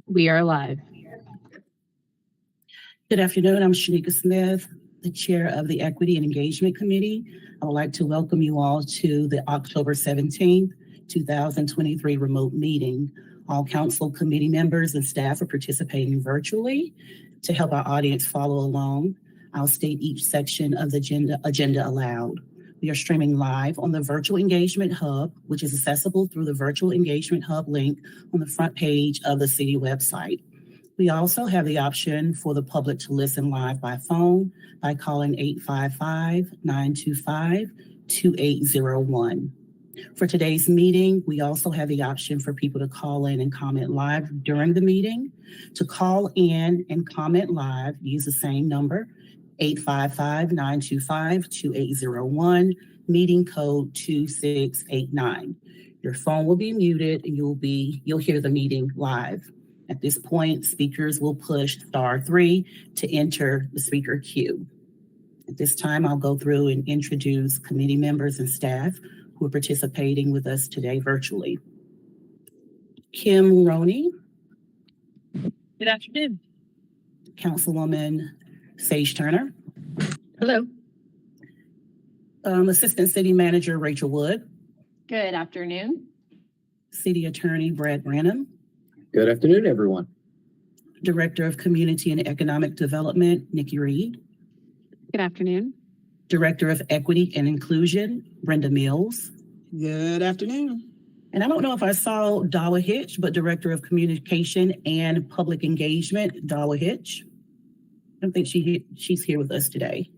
We are live. Good afternoon. I'm Shanika Smith, the chair of the Equity and Engagement Committee. I would like to welcome you all to the October 17th, 2023 remote meeting. All council committee members and staff are participating virtually. To help our audience follow along, I'll state each section of the agenda aloud. We are streaming live on the Virtual Engagement Hub, which is accessible through the Virtual Engagement Hub link on the front page of the city website. We also have the option for the public to listen live by phone by calling 855-925-2801. For today's meeting, we also have the option for people to call in and comment live during the meeting. To call in and comment live, use the same number, 855-925-2801, meeting code 2689. Your phone will be muted and you'll hear the meeting live. At this point, speakers will push *3 to enter the speaker queue. At this time, I'll go through and introduce committee members and staff who are participating with us today virtually. Kim Roney. Good afternoon. Councilwoman Sage Turner. Hello. Assistant City Manager Rachel Wood. Good afternoon. City Attorney Brad Branham. Good afternoon, everyone. Director of Community and Economic Development Nikki Reed. Good afternoon. Director of Equity and Inclusion Brenda Mills. Good afternoon. And I don't know if I saw Dawa Hitch, but Director of Communication and Public Engagement, Dawa Hitch. I don't think she's here with us today,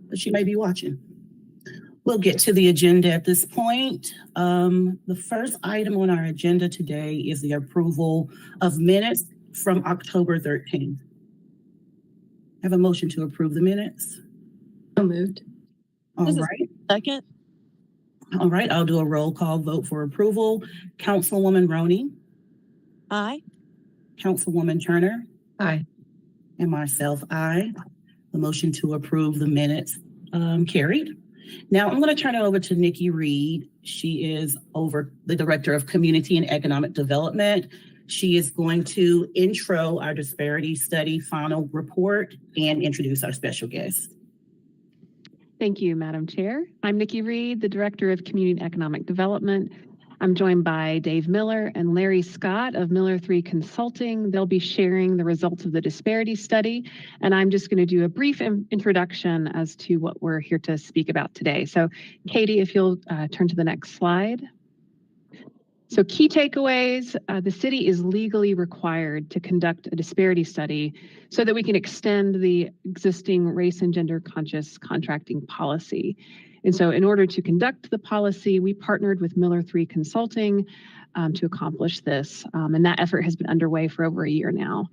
but she may be watching. We'll get to the agenda at this point. The first item on our agenda today is the approval of minutes from October 13th. Have a motion to approve the minutes. So moved. All right. Second. All right, I'll do a roll call vote for approval. Councilwoman Roney. Aye. Councilwoman Turner. Aye. And myself, aye. The motion to approve the minutes carried. Now I'm going to turn it over to Nikki Reed. She is the Director of Community and Economic Development. She is going to intro our disparity study final report and introduce our special guest. Thank you, Madam Chair. I'm Nikki Reed, the Director of Community and Economic Development. I'm joined by Dave Miller and Larry Scott of Miller 3 Consulting. They'll be sharing the results of the disparity study, and I'm just going to do a brief introduction as to what we're here to speak about today. So, Katie, if you'll turn to the next slide. So key takeaways, the city is legally required to conduct a disparity study so that we can extend the existing race and gender conscious contracting policy. And so in order to conduct the policy, we partnered with Miller 3 Consulting to accomplish this. And that effort has been underway for over a year now.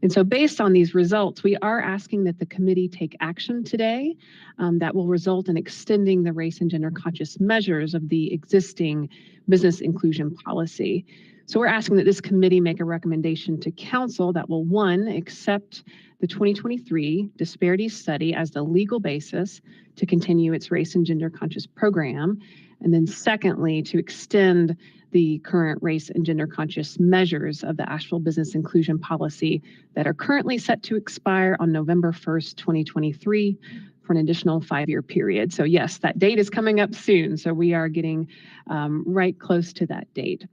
And so based on these results, we are asking that the committee take action today that will result in extending the race and gender conscious measures of the existing business inclusion policy. So we're asking that this committee make a recommendation to council that will, one, accept the 2023 disparity study as the legal basis to continue its race and gender conscious program. And then secondly, to extend the current race and gender conscious measures of the Asheville business inclusion policy that are currently set to expire on November 1st, 2023 for an additional 5-year period. So yes, that date is coming up soon. So we are getting right close to that date.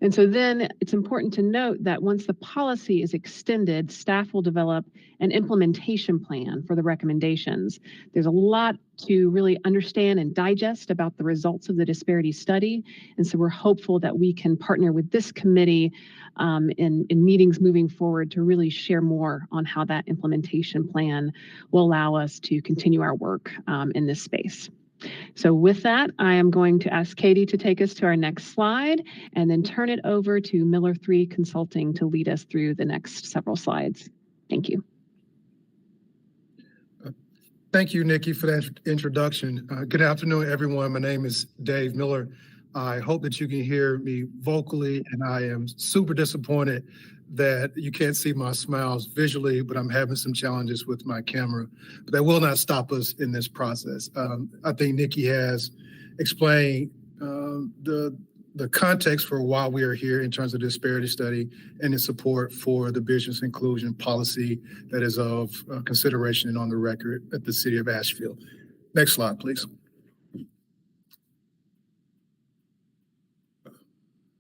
And so then it's important to note that once the policy is extended, staff will develop an implementation plan for the recommendations. There's a lot to really understand and digest about the results of the disparity study. And so we're hopeful that we can partner with this committee in meetings moving forward to really share more on how that implementation plan will allow us to continue our work in this space. So with that, I am going to ask Katie to take us to our next slide and then turn it over to Miller 3 Consulting to lead us through the next several slides. Thank you. Thank you, Nikki, for that introduction. Good afternoon, everyone. My name is Dave Miller. I hope that you can hear me vocally, and I am super disappointed that you can't see my smiles visually, but I'm having some challenges with my camera. But that will not stop us in this process. I think Nikki has explained the the context for why we are here in terms of disparity study and in support for the business inclusion policy that is of consideration and on the record at the city of Asheville. Next slide, please.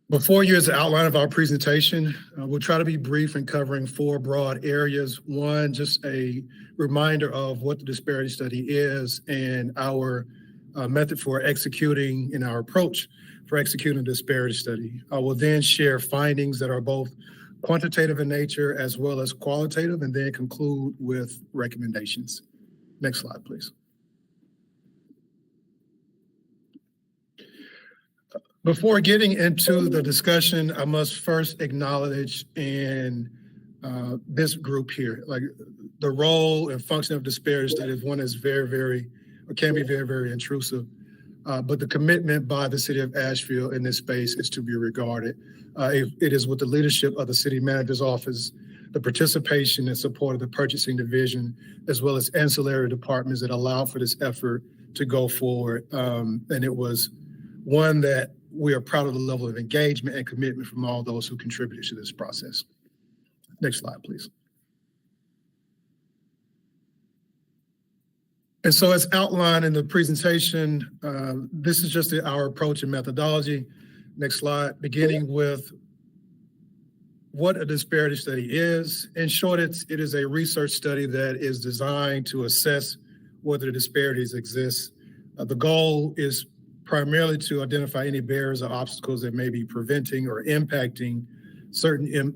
Before you is the outline of our presentation. We'll try to be brief in covering 4 broad areas. One, just a reminder of what the disparity study is and our method for executing in our approach for executing a disparity study. I will then share findings that are both quantitative in nature as well as qualitative, and then conclude with recommendations. Next slide, please. Before getting into the discussion, I must first acknowledge this group here, like the role and function of disparity study is one that's can be very intrusive. But the commitment by the city of Asheville in this space is to be regarded. It is with the leadership of the city manager's office, the participation and support of the purchasing division, as well as ancillary departments that allow for this effort to go forward. And it was one that we are proud of the level of engagement and commitment from all those who contributed to this process. Next slide, please. And so as outlined in the presentation, this is just our approach and methodology. Next slide, beginning with what a disparity study is. In short, it is a research study that is designed to assess whether disparities exist. The goal is primarily to identify any barriers or obstacles that may be preventing or impacting certain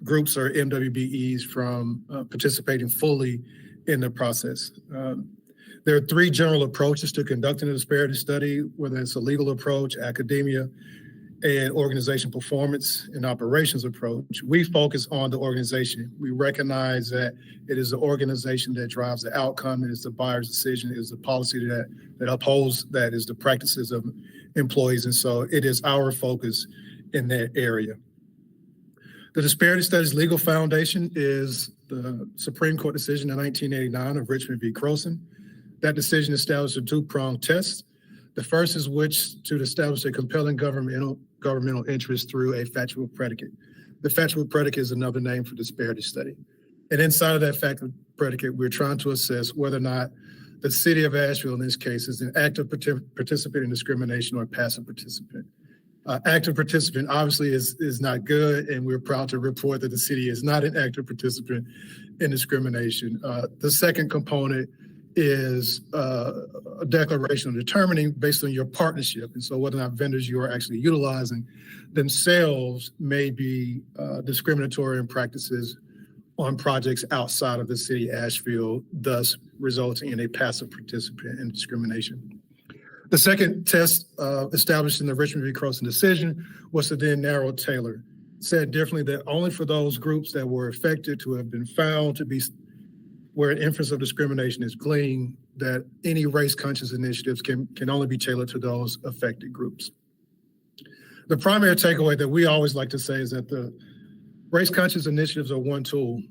groups or MWBEs from participating fully in the process. There are 3 general approaches to conducting a disparity study, whether it's a legal approach, academia, and organization performance and operations approach. We focus on the organization. We recognize that it is the organization that drives the outcome. It is the buyer's decision. It is the policy that upholds that, is the practices of employees. And so it is our focus in that area. The disparity studies legal foundation is the Supreme Court decision in 1989 of Richmond v. Croson. That decision established a 2-pronged test. The first is which to establish a compelling governmental interest through a factual predicate. The factual predicate is another name for disparity study. And inside of that factual predicate, we're trying to assess whether or not the city of Asheville, in this case, is an active participant in discrimination or a passive participant. Active participant obviously is not good, and we're proud to report that the city is not an active participant in discrimination. The second component is a declaration of determining based on your partnership. And so whether or not vendors you are actually utilizing themselves may be discriminatory in practices on projects outside of the city of Asheville, thus resulting in a passive participant in discrimination. The second test established in the Richmond v. Croson decision was to then narrow tailor. Said differently, that only for those groups that were affected to have been found to be where an inference of discrimination is gleaned, that any race-conscious initiatives can only be tailored to those affected groups. The primary takeaway that we always like to say is that the race-conscious initiatives are one tool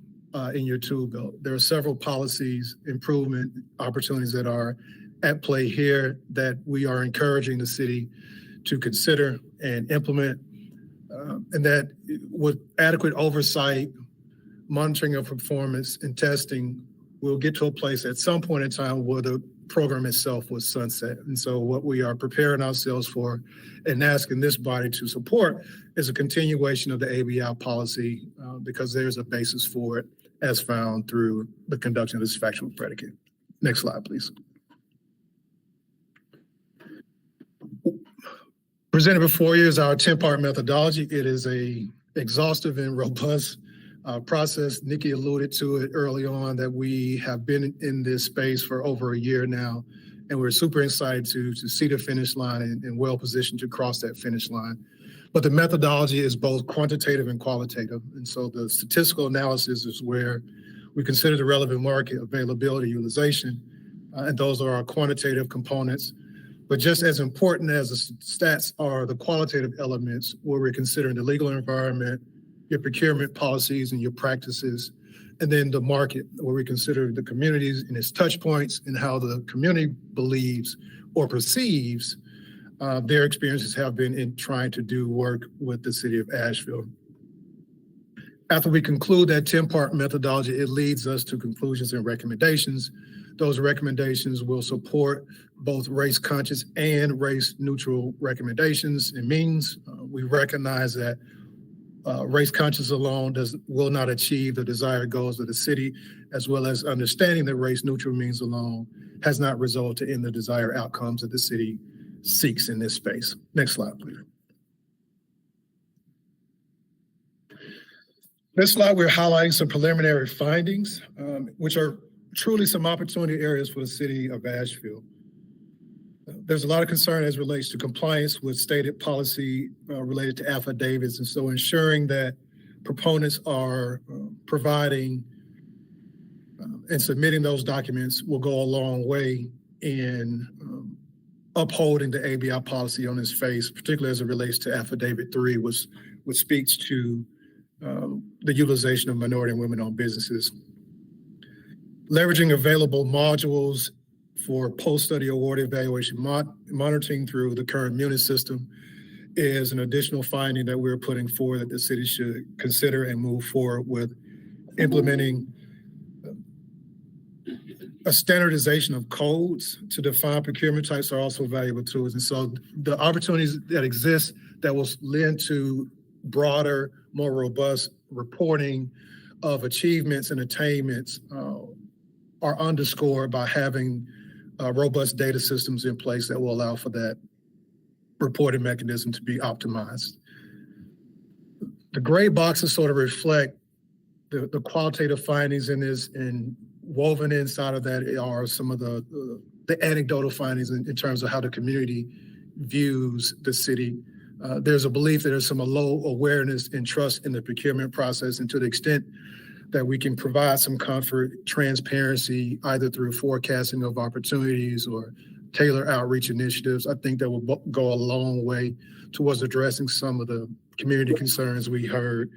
in your tool belt. There are several policies, improvement opportunities that are at play here that we are encouraging the city to consider and implement, and that with adequate oversight, monitoring of performance, and testing, we'll get to a place at some point in time where the program itself was sunset. And so what we are preparing ourselves for and asking this body to support is a continuation of the ABI policy because there's a basis for it as found through the conduction of this factual predicate. Next slide, please. Presented before you is our 10-part methodology. It is a exhaustive and robust process. Nikki alluded to it early on that we have been in this space for over a year now, and we're super excited to see the finish line and well positioned to cross that finish line. But the methodology is both quantitative and qualitative. And so the statistical analysis is where we consider the relevant market availability, utilization, and those are our quantitative components. But just as important as the stats are the qualitative elements where we're considering the legal environment, your procurement policies and your practices, and then the market where we consider the communities and its touch points and how the community believes or perceives their experiences have been in trying to do work with the city of Asheville. After we conclude that 10-part methodology, it leads us to conclusions and recommendations. Those recommendations will support both race-conscious and race-neutral recommendations and means. We recognize that race-conscious alone will not achieve the desired goals of the city, as well as understanding that race-neutral means alone has not resulted in the desired outcomes that the city seeks in this space. Next slide, please. This slide, we're highlighting some preliminary findings, which are truly some opportunity areas for the city of Asheville. There's a lot of concern as it relates to compliance with stated policy related to affidavits, and so ensuring that proponents are providing and submitting those documents will go a long way in upholding the ABI policy on its face, particularly as it relates to Affidavit 3, which speaks to the utilization of minority and women-owned businesses. Leveraging available modules for post-study award evaluation monitoring through the current MUNIS system is an additional finding that we're putting forward that the city should consider and move forward with. Implementing a standardization of codes to define procurement types are also valuable tools. And so the opportunities that exist that will lend to broader, more robust reporting of achievements and attainments are underscored by having robust data systems in place that will allow for that reporting mechanism to be optimized. The gray boxes sort of reflect the qualitative findings in this, and woven inside of that are some of the anecdotal findings in terms of how the community views the city. There's a belief that there's some low awareness and trust in the procurement process, and to the extent that we can provide some comfort, transparency, either through forecasting of opportunities or tailored outreach initiatives, I think that will go a long way towards addressing some of the community concerns we heard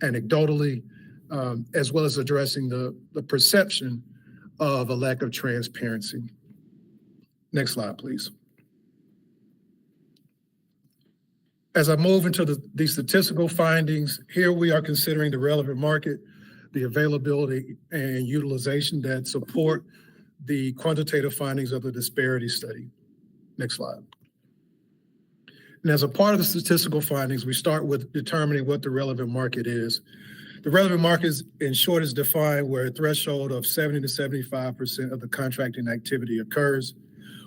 anecdotally, as well as addressing the perception of a lack of transparency. Next slide, please. As I move into the statistical findings, here we are considering the relevant market, the availability and utilization that support the quantitative findings of the disparity study. Next slide. And as a part of the statistical findings, we start with determining what the relevant market is. The relevant market, in short, is defined where a threshold of 70 to 75% of the contracting activity occurs.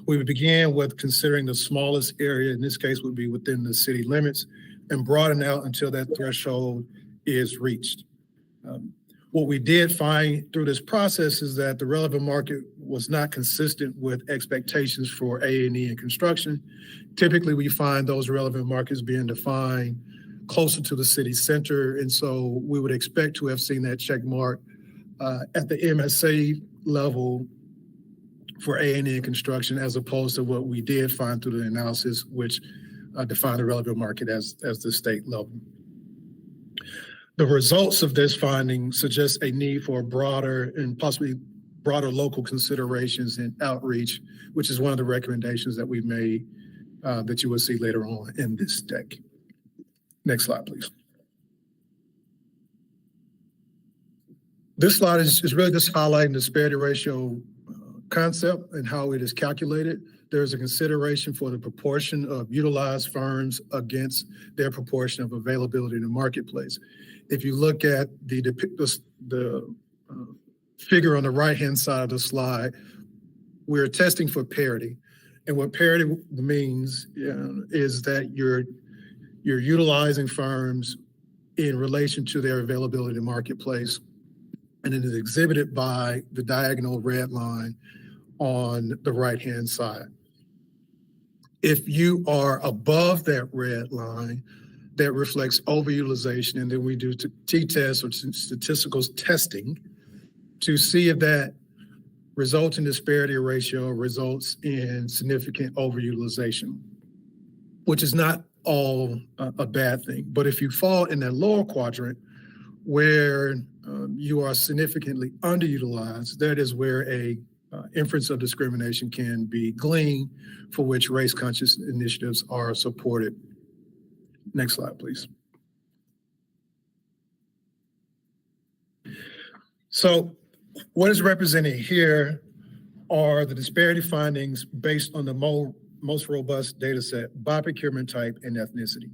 We would begin with considering the smallest area, in this case would be within the city limits, and broaden out until that threshold is reached. What we did find through this process is that the relevant market was not consistent with expectations for A&E and construction. Typically, we find those relevant markets being defined closer to the city center, and so we would expect to have seen that check mark at the MSA level for A&E and construction, as opposed to what we did find through the analysis, which defined the relevant market as the state level. The results of this finding suggest a need for broader and possibly broader local considerations and outreach, which is one of the recommendations that we made that you will see later on in this deck. Next slide, please. This slide is really just highlighting the disparity ratio concept and how it is calculated. There's a consideration for the proportion of utilized firms against their proportion of availability in the marketplace. If you look at the figure on the right-hand side of the slide, we're testing for parity. And what parity means is that you're utilizing firms in relation to their availability in the marketplace. And it is exhibited by the diagonal red line on the right-hand side. If you are above that red line, that reflects overutilization, and then we do t-tests or statistical testing to see if that resulting disparity ratio results in significant overutilization, which is not all a bad thing. But if you fall in that lower quadrant where you are significantly underutilized, that is where a inference of discrimination can be gleaned for which race-conscious initiatives are supported. Next slide, please. So what is represented here are the disparity findings based on the most robust data set by procurement type and ethnicity.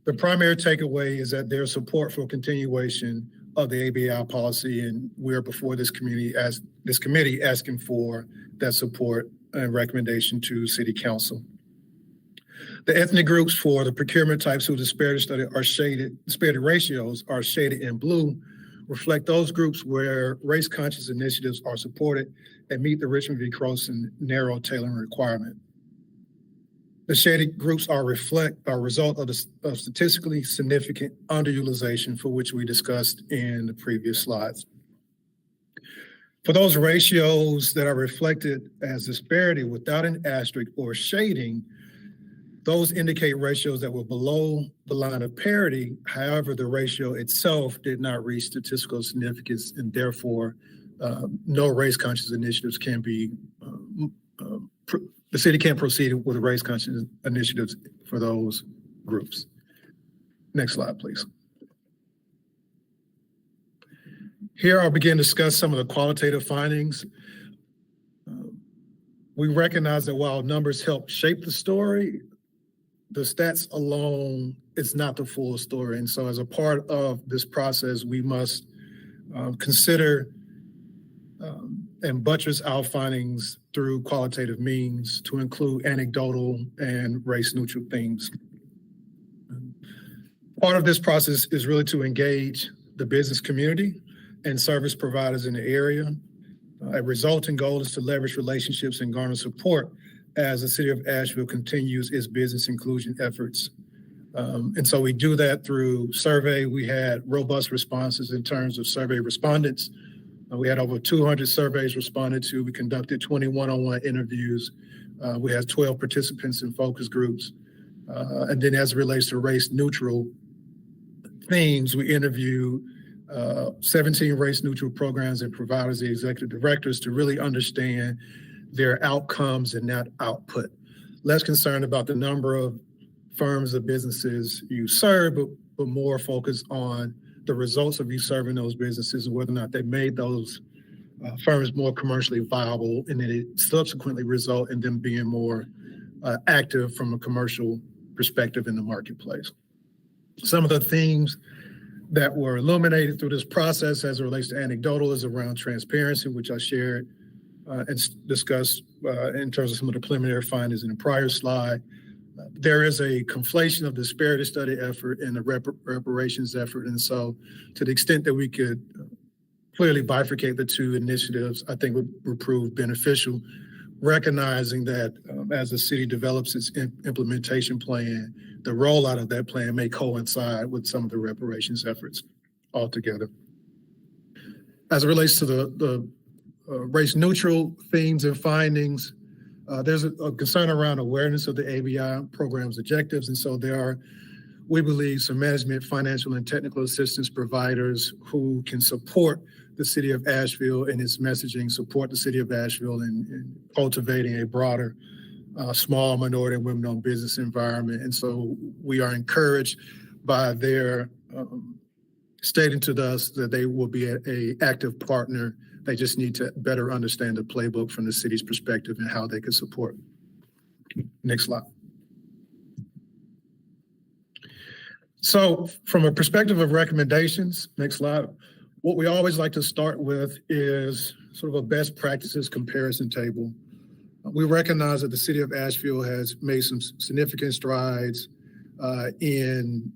The primary takeaway is that there's support for continuation of the ABI policy, and we're before this committee asking for that support and recommendation to City Council. The ethnic groups for the procurement types whose disparity ratios are shaded in blue reflect those groups where race-conscious initiatives are supported and meet the Richmond v. Croson narrow tailoring requirement. The shaded groups are a result of statistically significant underutilization, for which we discussed in the previous slides. For those ratios that are reflected as disparity without an asterisk or shading, those indicate ratios that were below the line of parity. However, the ratio itself did not reach statistical significance, and therefore no race-conscious initiatives can be, the city can't proceed with race-conscious initiatives for those groups. Next slide, please. Here I'll begin to discuss some of the qualitative findings. We recognize that while numbers help shape the story, the stats alone is not the full story. And so as a part of this process, we must consider and buttress our findings through qualitative means to include anecdotal and race-neutral themes. Part of this process is really to engage the business community and service providers in the area. A resulting goal is to leverage relationships and garner support as the city of Asheville continues its business inclusion efforts. And so we do that through survey. We had robust responses in terms of survey respondents. We had over 200 surveys responded to. We conducted 20 one-on-one interviews. We had 12 participants in focus groups. And then as it relates to race-neutral themes, we interviewed 17 race-neutral programs and providers, the executive directors, to really understand their outcomes and not output. Less concerned about the number of firms or businesses you serve, but more focused on the results of you serving those businesses and whether or not they made those firms more commercially viable, and then it subsequently result in them being more active from a commercial perspective in the marketplace. Some of the themes that were illuminated through this process as it relates to anecdotal is around transparency, which I shared and discussed in terms of some of the preliminary findings in the prior slide. There is a conflation of disparity study effort and the reparations effort. And so to the extent that we could clearly bifurcate the two initiatives, I think would prove beneficial, recognizing that as the city develops its implementation plan, the rollout of that plan may coincide with some of the reparations efforts altogether. As it relates to the race-neutral themes and findings, there's a concern around awareness of the ABI program's objectives. And so there are, we believe, some management, financial, and technical assistance providers who can support the city of Asheville and its messaging, support the city of Asheville in cultivating a broader small minority and women-owned business environment. And so we are encouraged by their stating to us that they will be an active partner. They just need to better understand the playbook from the city's perspective and how they can support. Next slide. So from a perspective of recommendations, next slide, what we always like to start with is sort of a best practices comparison table. We recognize that the city of Asheville has made some significant strides in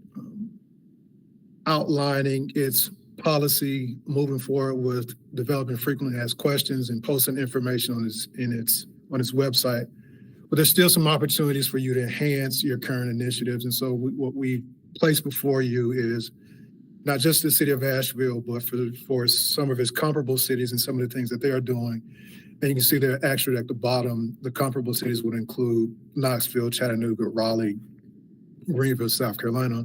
outlining its policy moving forward with developing frequently asked questions and posting information on its website. But there's still some opportunities for you to enhance your current initiatives. And so what we place before you is not just the city of Asheville, but for some of its comparable cities and some of the things that they are doing. And you can see they're actually at the bottom. The comparable cities would include Knoxville, Chattanooga, Raleigh, Greenville, South Carolina.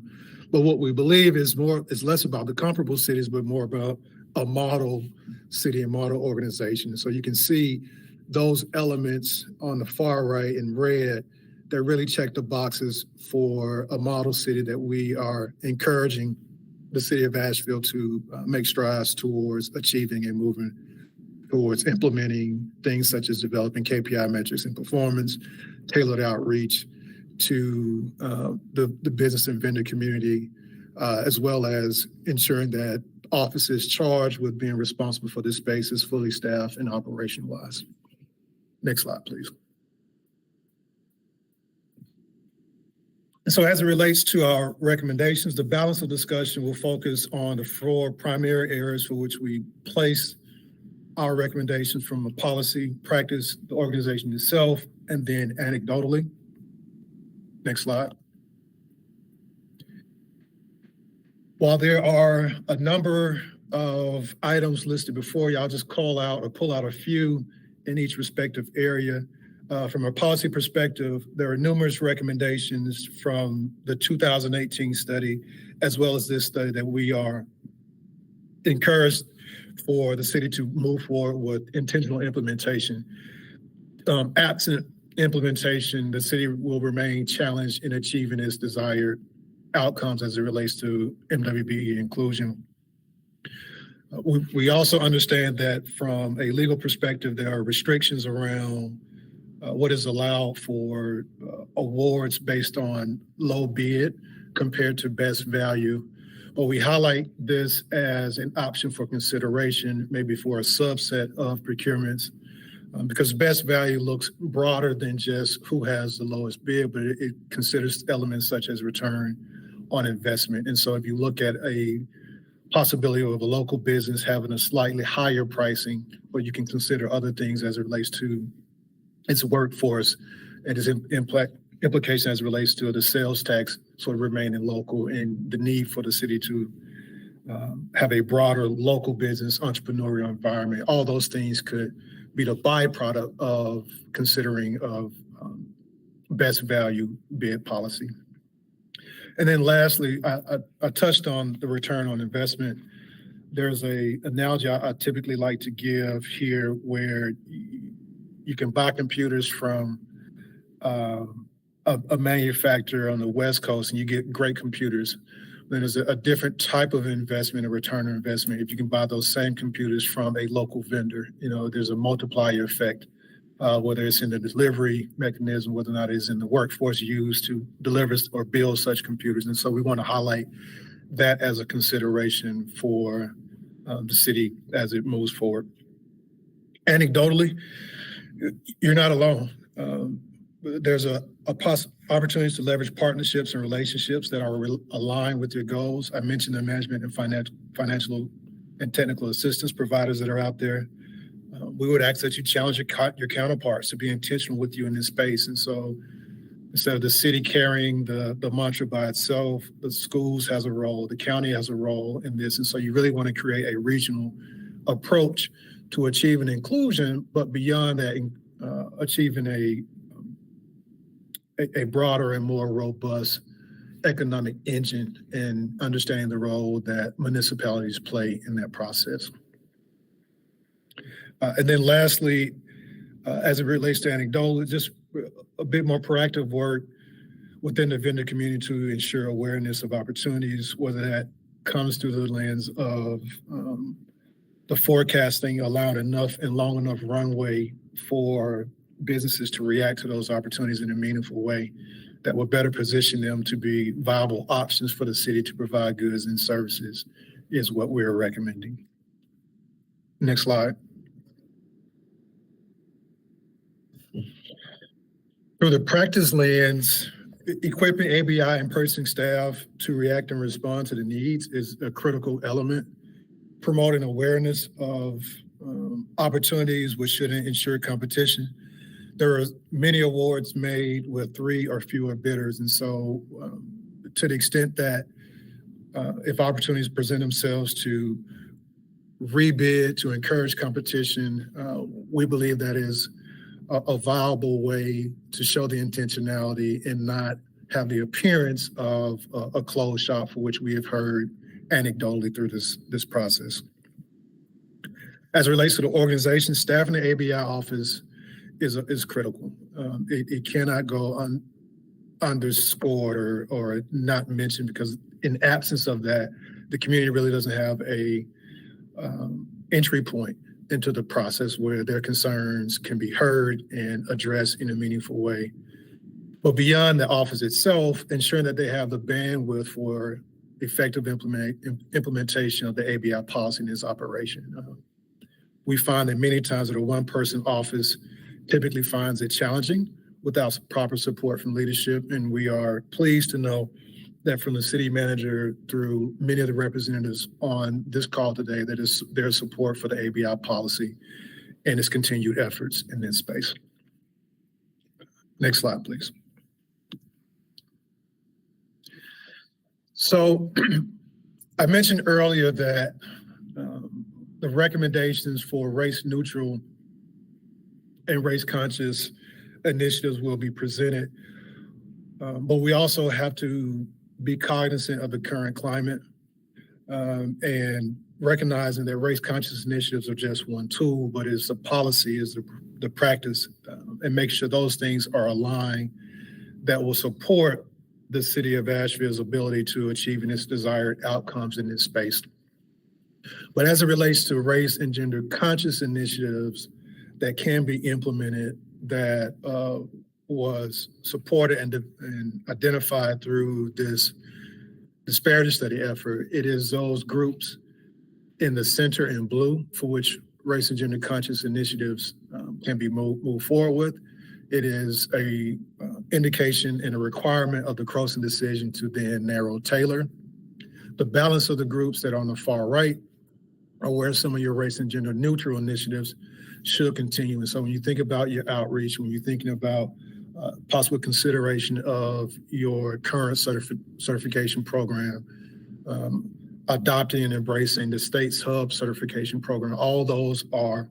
But what we believe is less about the comparable cities, but more about a model city and model organization. So you can see those elements on the far right in red that really check the boxes for a model city that we are encouraging the city of Asheville to make strides towards achieving and moving towards implementing things such as developing KPI metrics and performance, tailored outreach to the business and vendor community, as well as ensuring that offices charged with being responsible for this space is fully staffed and operationalized. Next slide, please. So as it relates to our recommendations, the balance of discussion will focus on the 4 primary areas for which we place our recommendations from a policy, practice, the organization itself, and then anecdotally. Next slide. While there are a number of items listed before you, I'll just call out or pull out a few in each respective area. From a policy perspective, there are numerous recommendations from the 2018 study, as well as this study that we are encouraged for the city to move forward with intentional implementation. Absent implementation, the city will remain challenged in achieving its desired outcomes as it relates to MWBE inclusion. We also understand that from a legal perspective, there are restrictions around what is allowed for awards based on low bid compared to best value. But we highlight this as an option for consideration, maybe for a subset of procurements, because best value looks broader than just who has the lowest bid, but it considers elements such as return on investment. And so if you look at a possibility of a local business having a slightly higher pricing, or you can consider other things as it relates to its workforce and its implication as it relates to the sales tax sort of remaining local and the need for the city to have a broader local business entrepreneurial environment. All those things could be the byproduct of considering of best value bid policy. And then lastly, I touched on the return on investment. There's a analogy I typically like to give here where you can buy computers from a manufacturer on the West Coast and you get great computers. Then there's a different type of investment, a return on investment, if you can buy those same computers from a local vendor. You know, there's a multiplier effect, whether it's in the delivery mechanism, whether or not it's in the workforce used to deliver or build such computers. And so we want to highlight that as a consideration for the city as it moves forward. Anecdotally, you're not alone. There's opportunities to leverage partnerships and relationships that are aligned with your goals. I mentioned the management and financial and technical assistance providers that are out there. We would ask that you challenge your counterparts to be intentional with you in this space. And so instead of the city carrying the mantra by itself, the schools has a role, the county has a role in this. And so you really want to create a regional approach to achieving inclusion, but beyond that, achieving a broader and more robust economic engine and understanding the role that municipalities play in that process. And then lastly, as it relates to anecdotal, just a bit more proactive work within the vendor community to ensure awareness of opportunities, whether that comes through the lens of the forecasting, allowing enough and long enough runway for businesses to react to those opportunities in a meaningful way that will better position them to be viable options for the city to provide goods and services is what we're recommending. Next slide. Through the practice lens, equipping ABI and purchasing staff to react and respond to the needs is a critical element. Promoting awareness of opportunities which should ensure competition. There are many awards made with 3 or fewer bidders. And so to the extent that if opportunities present themselves to rebid, to encourage competition, we believe that is a viable way to show the intentionality and not have the appearance of a closed shop, for which we have heard anecdotally through this process. As it relates to the organization, staff in the ABI office is critical. It cannot go underscored or not mentioned, because in absence of that, the community really doesn't have a entry point into the process where their concerns can be heard and addressed in a meaningful way. But beyond the office itself, ensuring that they have the bandwidth for effective implementation of the ABI policy in its operation. We find that many times that a one-person office typically finds it challenging without proper support from leadership, and we are pleased to know that from the city manager through many of the representatives on this call today, that is their support for the ABI policy and its continued efforts in this space. Next slide, please. So I mentioned earlier that the recommendations for race neutral and race conscious initiatives will be presented, but we also have to be cognizant of the current climate and recognizing that race conscious initiatives are just one tool, but it's the policy, is the practice, and make sure those things are aligned that will support the city of Asheville's ability to achieving its desired outcomes in this space. But as it relates to race and gender conscious initiatives that can be implemented, that was supported and identified through this disparity study effort, it is those groups in the center in blue for which race and gender conscious initiatives can be moved forward with. It is a indication and a requirement of the Croson decision to then narrow tailor. The balance of the groups that are on the far right are where some of your race and gender neutral initiatives should continue. And so when you think about your outreach, when you're thinking about possible consideration of your current certification program, adopting and embracing the state's hub certification program, all those are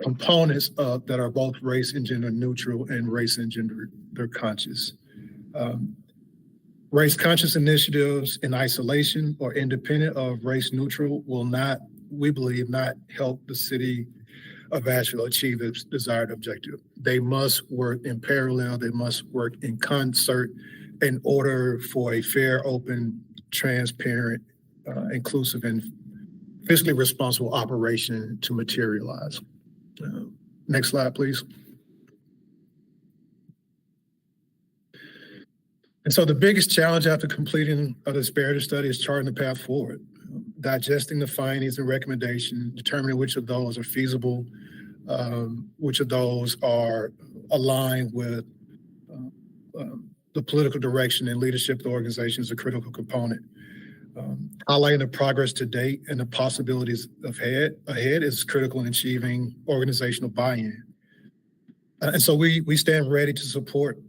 components that are both race and gender neutral and race and gender conscious. Race conscious initiatives in isolation or independent of race neutral will not, we believe, not help the city of Asheville achieve its desired objective. They must work in parallel, they must work in concert in order for a fair, open, transparent, inclusive, and fiscally responsible operation to materialize. Next slide, please. And so the biggest challenge after completing a disparity study is charting the path forward, digesting the findings and recommendations, determining which of those are feasible, which of those are aligned with the political direction and leadership of the organization is a critical component. Highlighting the progress to date and the possibilities ahead is critical in achieving organizational buy-in. And so we stand ready to support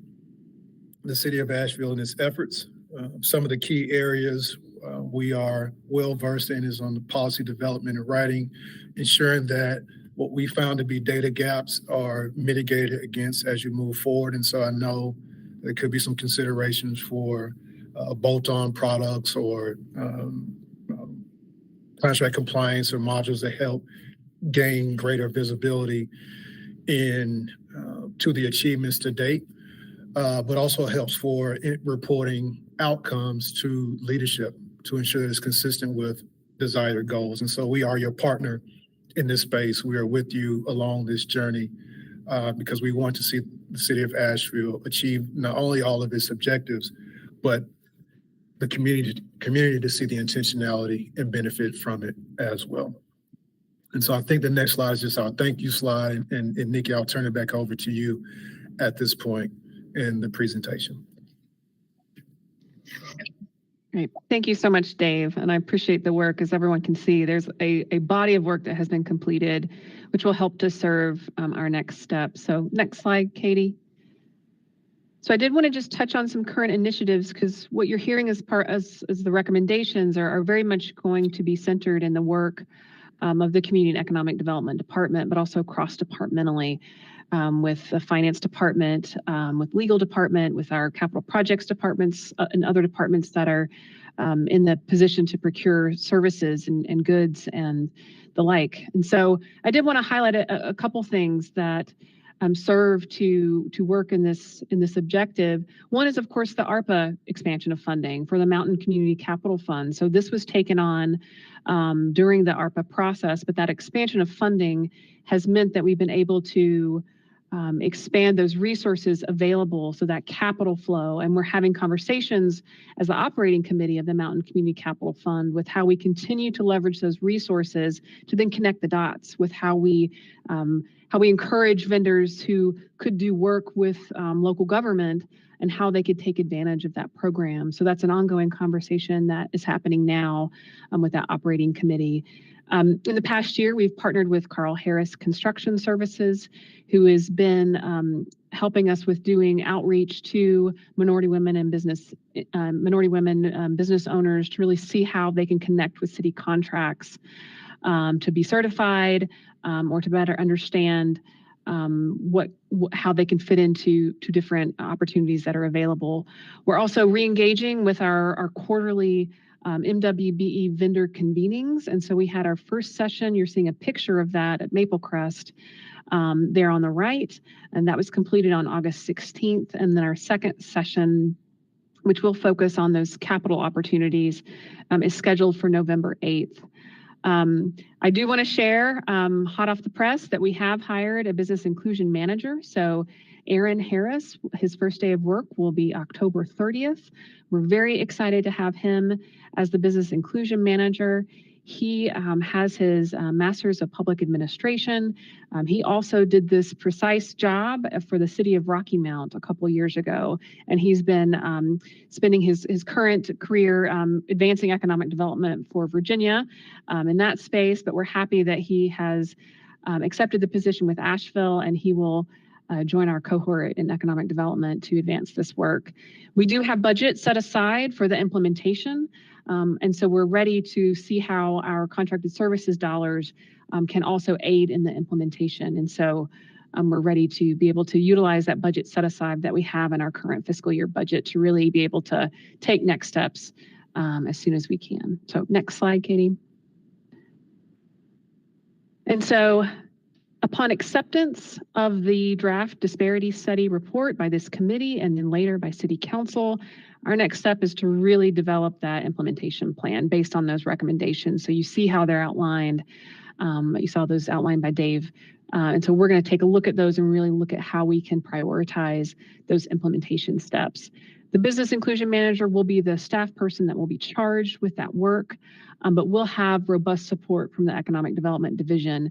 the city of Asheville in its efforts. Some of the key areas we are well versed in is on the policy development and writing, ensuring that what we found to be data gaps are mitigated against as you move forward. And so I know there could be some considerations for bolt-on products or contract compliance or modules that help gain greater visibility in to the achievements to date, but also helps for reporting outcomes to leadership to ensure that it's consistent with desired goals. And so we are your partner in this space. We are with you along this journey because we want to see the city of Asheville achieve not only all of its objectives, but the community to see the intentionality and benefit from it as well. And so I think the next slide is just our thank you slide. And Nikki, I'll turn it back over to you at this point in the presentation. Great. Thank you so much, Dave. And I appreciate the work. As everyone can see, there's a body of work that has been completed, which will help to serve our next step. So next slide, Katie. So I did want to just touch on some current initiatives because what you're hearing as the recommendations are very much going to be centered in the work of the Community and Economic Development Department, but also cross-departmentally with the Finance Department, with Legal Department, with our Capital Projects departments and other departments that are in the position to procure services and goods and the like. And so I did want to highlight a couple things that serve to work in this objective. One is, of course, the ARPA expansion of funding for the Mountain Community Capital Fund. So this was taken on during the ARPA process, but that expansion of funding has meant that we've been able to expand those resources available, so that capital flow. And we're having conversations as the operating committee of the Mountain Community Capital Fund with how we continue to leverage those resources to then connect the dots with how we encourage vendors who could do work with local government and how they could take advantage of that program. So that's an ongoing conversation that is happening now with that operating committee. In the past year, we've partnered with Carl Harris Construction Services, who has been helping us with doing outreach to minority women and business owners to really see how they can connect with city contracts to be certified or to better understand how they can fit into different opportunities that are available. We're also re-engaging with our quarterly MWBE vendor convenings. And so we had our first session. You're seeing a picture of that at Maple Crest there on the right. And that was completed on August 16th. And then our second session, which will focus on those capital opportunities, is scheduled for November 8th. I do want to share, hot off the press, that we have hired a business inclusion manager. So Aaron Harris, his first day of work will be October 30th. We're very excited to have him as the business inclusion manager. He has his master's of public administration. He also did this precise job for the city of Rocky Mount a couple years ago. And he's been spending his current career advancing economic development for Virginia in that space. But we're happy that he has accepted the position with Asheville, and he will join our cohort in economic development to advance this work. We do have budget set aside for the implementation. And so we're ready to see how our contracted services dollars can also aid in the implementation. And so we're ready to be able to utilize that budget set aside that we have in our current fiscal year budget to really be able to take next steps as soon as we can. So next slide, Katie. And so upon acceptance of the draft disparity study report by this committee and then later by City Council, our next step is to really develop that implementation plan based on those recommendations. So you see how they're outlined. You saw those outlined by Dave. And so we're going to take a look at those and really look at how we can prioritize those implementation steps. The business inclusion manager will be the staff person that will be charged with that work, but we'll have robust support from the Economic Development Division.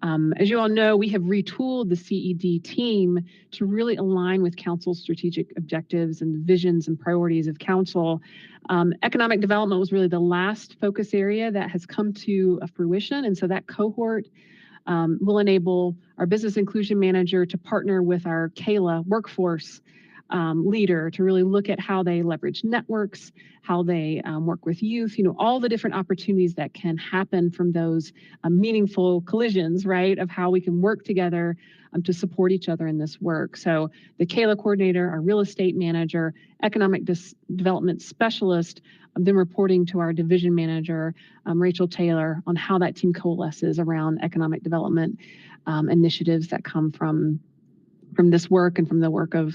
As you all know, we have retooled the CED team to really align with Council's strategic objectives and visions and priorities of Council. Economic development was really the last focus area that has come to fruition. And so that cohort will enable our business inclusion manager to partner with our CALA workforce leader to really look at how they leverage networks, how they work with youth, all the different opportunities that can happen from those meaningful collisions, right, of how we can work together to support each other in this work. So the CALA coordinator, our real estate manager, economic development specialist, then reporting to our division manager, Rachel Taylor, on how that team coalesces around economic development initiatives that come from this work and from the work of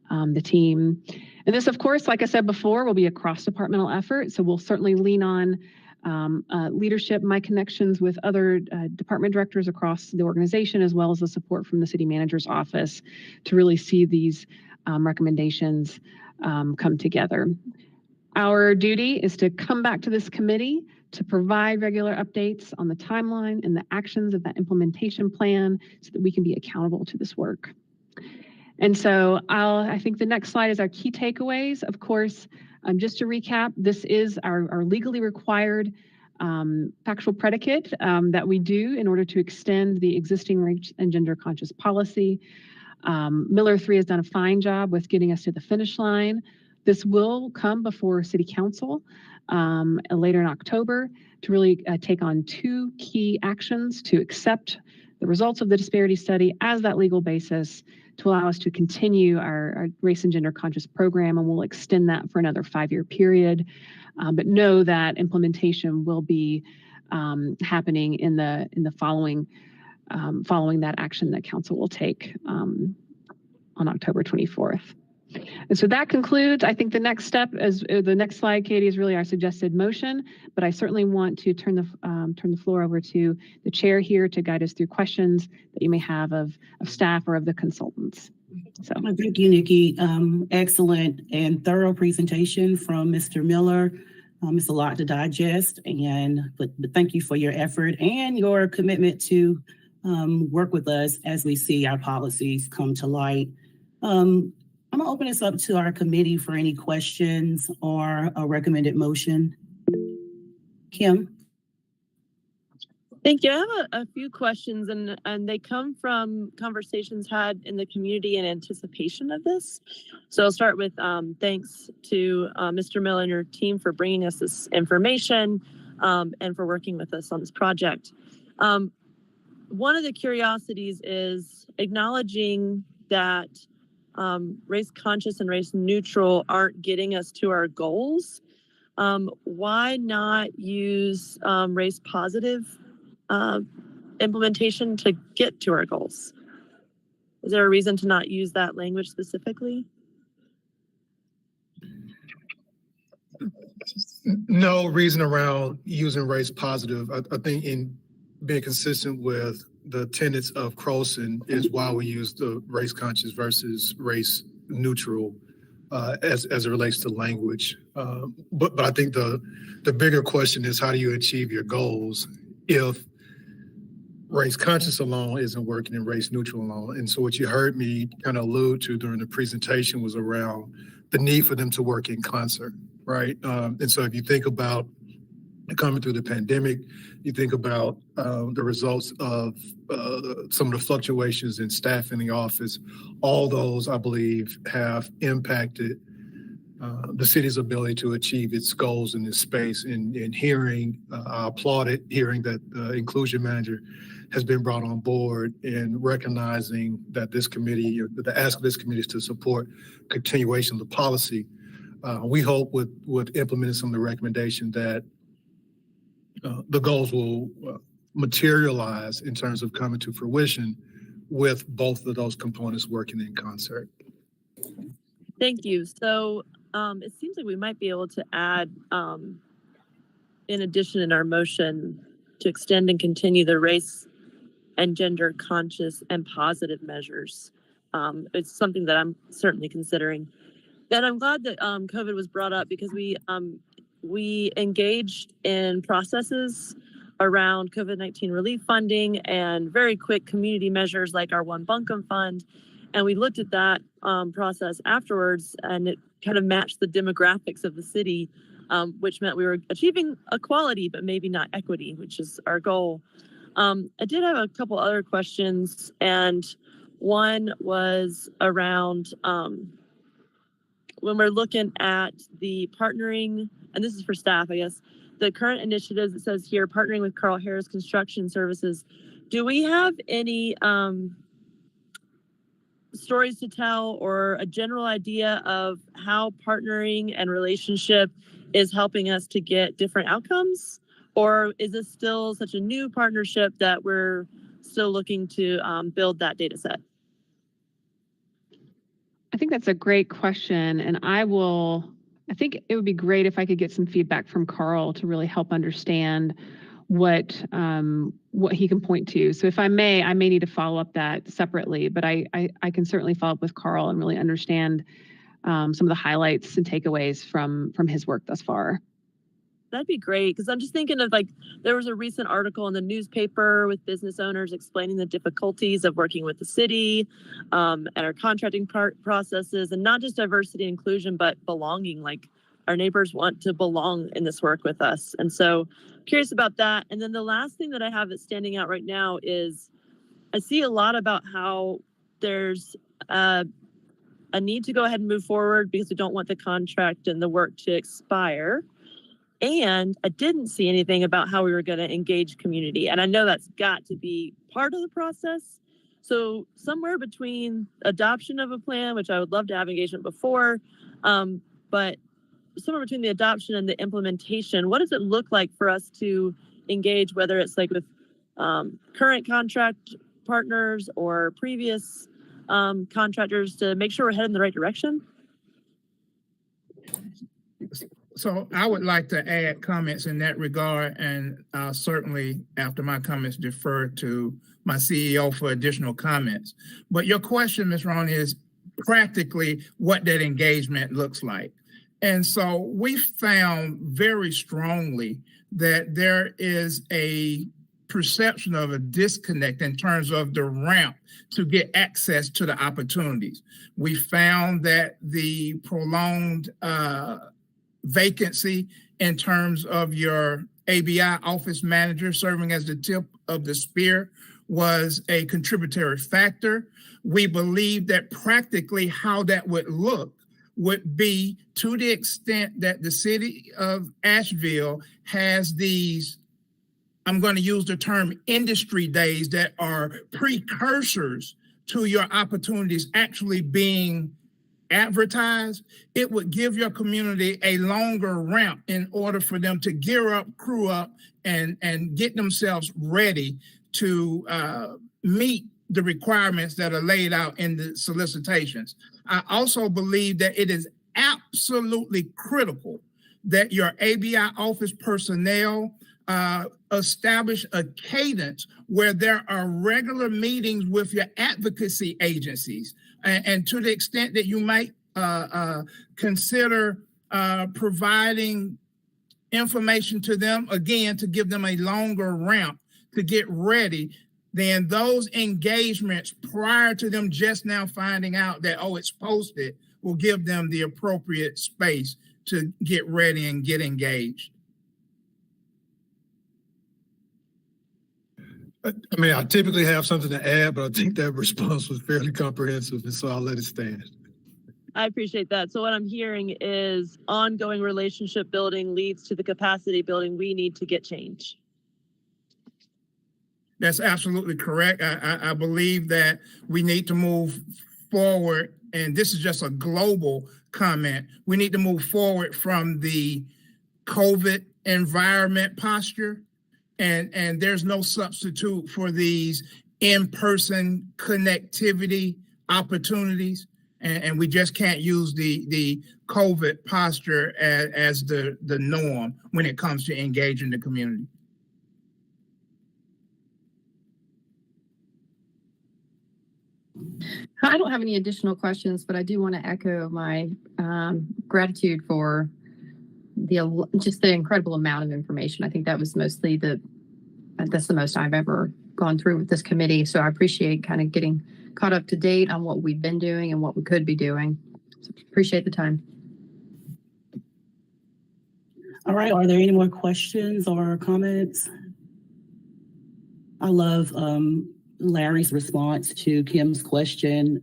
the team. And this, of course, like I said before, will be a cross-departmental effort. So we'll certainly lean on leadership, my connections with other department directors across the organization, as well as the support from the city manager's office to really see these recommendations come together. Our duty is to come back to this committee to provide regular updates on the timeline and the actions of that implementation plan so that we can be accountable to this work. And so I think the next slide is our key takeaways. Of course, just to recap, this is our legally required factual predicate that we do in order to extend the existing race and gender conscious policy. Miller 3 has done a fine job with getting us to the finish line. This will come before City Council later in October to really take on two key actions to accept the results of the disparity study as that legal basis to allow us to continue our race and gender conscious program, and we'll extend that for another 5-year period. But know that implementation will be happening in the following following that action that council will take on October 24th. And so that concludes. I think the next step is the next slide, Katie, is really our suggested motion. But I certainly want to turn the floor over to the chair here to guide us through questions that you may have of staff or of the consultants. So Thank you, Nikki. Excellent and thorough presentation from Mr. Miller. It's a lot to digest, but thank you for your effort and your commitment to work with us as we see our policies come to light. I'm gonna open this up to our committee for any questions or a recommended motion. Kim? Thank you. I have a few questions, and they come from conversations had in the community in anticipation of this. So I'll start with thanks to Mr. Miller and your team for bringing us this information and for working with us on this project. One of the curiosities is acknowledging that race conscious and race neutral aren't getting us to our goals. Why not use race positive implementation to get to our goals? Is there a reason to not use that language specifically? No reason around using race positive. I think in being consistent with the tenets of Croson is why we use the race conscious versus race neutral as it relates to language. But I think the bigger question is, how do you achieve your goals if race conscious alone isn't working and race neutral alone? And so what you heard me kind of allude to during the presentation was around the need for them to work in concert, right? And so if you think about coming through the pandemic, you think about the results of some of the fluctuations in staff in the office. All those, I believe, have impacted the city's ability to achieve its goals in this space. And hearing, I applauded hearing that the inclusion manager has been brought on board and recognizing that this committee, the ask of this committee is to support continuation of the policy. We hope with implementing some of the recommendation that the goals will materialize in terms of coming to fruition with both of those components working in concert. Thank you. So it seems like we might be able to add, in addition in our motion, to extend and continue the race and gender conscious and positive measures. It's something that I'm certainly considering. And I'm glad that COVID was brought up, because we engaged in processes around COVID-19 relief funding and very quick community measures like our One Buncombe Fund. And we looked at that process afterwards, and it kind of matched the demographics of the city, which meant we were achieving equality, but maybe not equity, which is our goal. I did have a couple other questions, and one was around when we're looking at the partnering, and this is for staff, I guess, the current initiatives, it says here, partnering with Carl Harris Construction Services. Do we have any stories to tell or a general idea of how partnering and relationship is helping us to get different outcomes? Or is this still such a new partnership that we're still looking to build that data set? I think that's a great question. And I think it would be great if I could get some feedback from Carl to really help understand what he can point to. So if I may need to follow up that separately, but I can certainly follow up with Carl and really understand some of the highlights and takeaways from his work thus far. That'd be great, because I'm just thinking of, like, there was a recent article in the newspaper with business owners explaining the difficulties of working with the city and our contracting processes, and not just diversity and inclusion, but belonging. Like, our neighbors want to belong in this work with us. And so curious about that. And then the last thing that I have that's standing out right now is I see a lot about how there's a need to go ahead and move forward because we don't want the contract and the work to expire. And I didn't see anything about how we were going to engage community. And I know that's got to be part of the process. So somewhere between adoption of a plan, which I would love to have engagement before, but somewhere between the adoption and the implementation, what does it look like for us to engage, whether it's like with current contract partners or previous contractors to make sure we're heading in the right direction? So I would like to add comments in that regard, and I'll certainly, after my comments, defer to my CEO for additional comments. But your question, Ms. Ron, is practically what that engagement looks like. And so we found very strongly that there is a perception of a disconnect in terms of the ramp to get access to the opportunities. We found that the prolonged vacancy in terms of your ABI office manager serving as the tip of the spear was a contributory factor. We believe that practically how that would look would be to the extent that the city of Asheville has these, I'm going to use the term industry days that are precursors to your opportunities actually being advertised. It would give your community a longer ramp in order for them to gear up, crew up, and get themselves ready to meet the requirements that are laid out in the solicitations. I also believe that it is absolutely critical that your ABI office personnel establish a cadence where there are regular meetings with your advocacy agencies. And to the extent that you might consider providing information to them, again, to give them a longer ramp to get ready, then those engagements prior to them just now finding out that, oh, it's posted, will give them the appropriate space to get ready and get engaged. I mean, I typically have something to add, but I think that response was fairly comprehensive, and so I'll let it stand. I appreciate that. So what I'm hearing is ongoing relationship building leads to the capacity building we need to get change. That's absolutely correct. I believe that we need to move forward, and this is just a global comment. We need to move forward from the COVID environment posture, and there's no substitute for these in-person connectivity opportunities, and we just can't use the COVID posture as the norm when it comes to engaging the community. I don't have any additional questions, but I do want to echo my gratitude for just the incredible amount of information. I think that was that's the most I've ever gone through with this committee. So I appreciate kind of getting caught up to date on what we've been doing and what we could be doing. So appreciate the time. All right, are there any more questions or comments? I love Larry's response to Kim's question,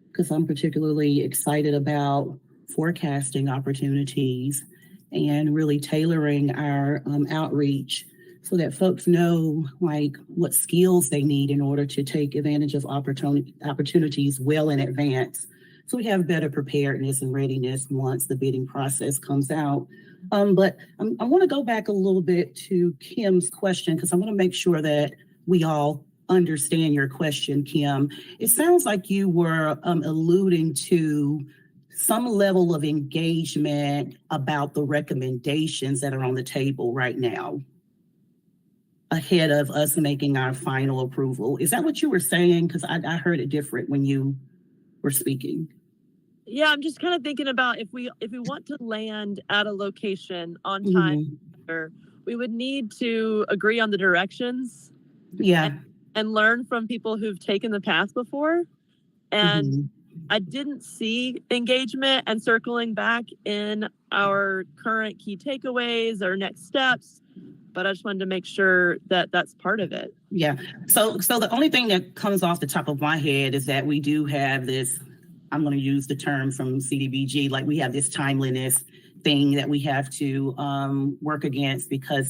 because I'm particularly excited about forecasting opportunities and really tailoring our outreach so that folks know like what skills they need in order to take advantage of opportunities well in advance. So we have better preparedness and readiness once the bidding process comes out. But I want to go back a little bit to Kim's question because I want to make sure that we all understand your question, Kim. It sounds like you were alluding to some level of engagement about the recommendations that are on the table right now ahead of us making our final approval. Is that what you were saying? Because I heard it different when you were speaking. Yeah, I'm just kind of thinking about if we want to land at a location on time, we would need to agree on the directions. Yeah. And learn from people who've taken the path before. And I didn't see engagement and circling back in our current key takeaways or next steps, but I just wanted to make sure that that's part of it. Yeah. So the only thing that comes off the top of my head is that we do have this, I'm going to use the term from CDBG, like we have this timeliness thing that we have to work against because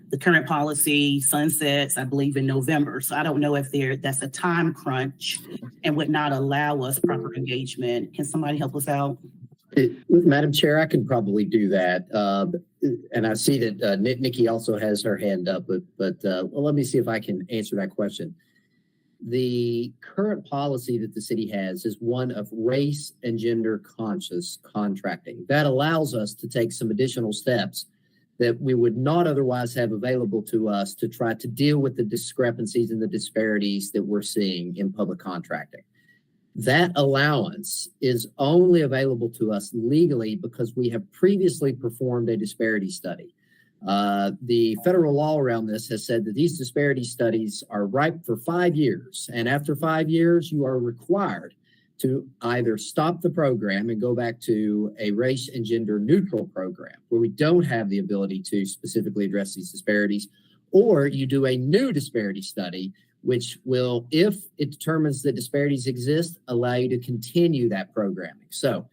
the current policy sunsets, I believe, in November. So I don't know if that's a time crunch and would not allow us proper engagement. Can somebody help us out? Madam Chair, I can probably do that. And I see that Nikki also has her hand up, but well, let me see if I can answer that question. The current policy that the city has is one of race and gender conscious contracting. That allows us to take some additional steps that we would not otherwise have available to us to try to deal with the discrepancies and the disparities that we're seeing in public contracting. That allowance is only available to us legally because we have previously performed a disparity study. The federal law around this has said that these disparity studies are ripe for 5 years. And after 5 years, you are required to either stop the program and go back to a race and gender neutral program where we don't have the ability to specifically address these disparities, or you do a new disparity study, which will, if it determines that disparities exist, allow you to continue that programming. So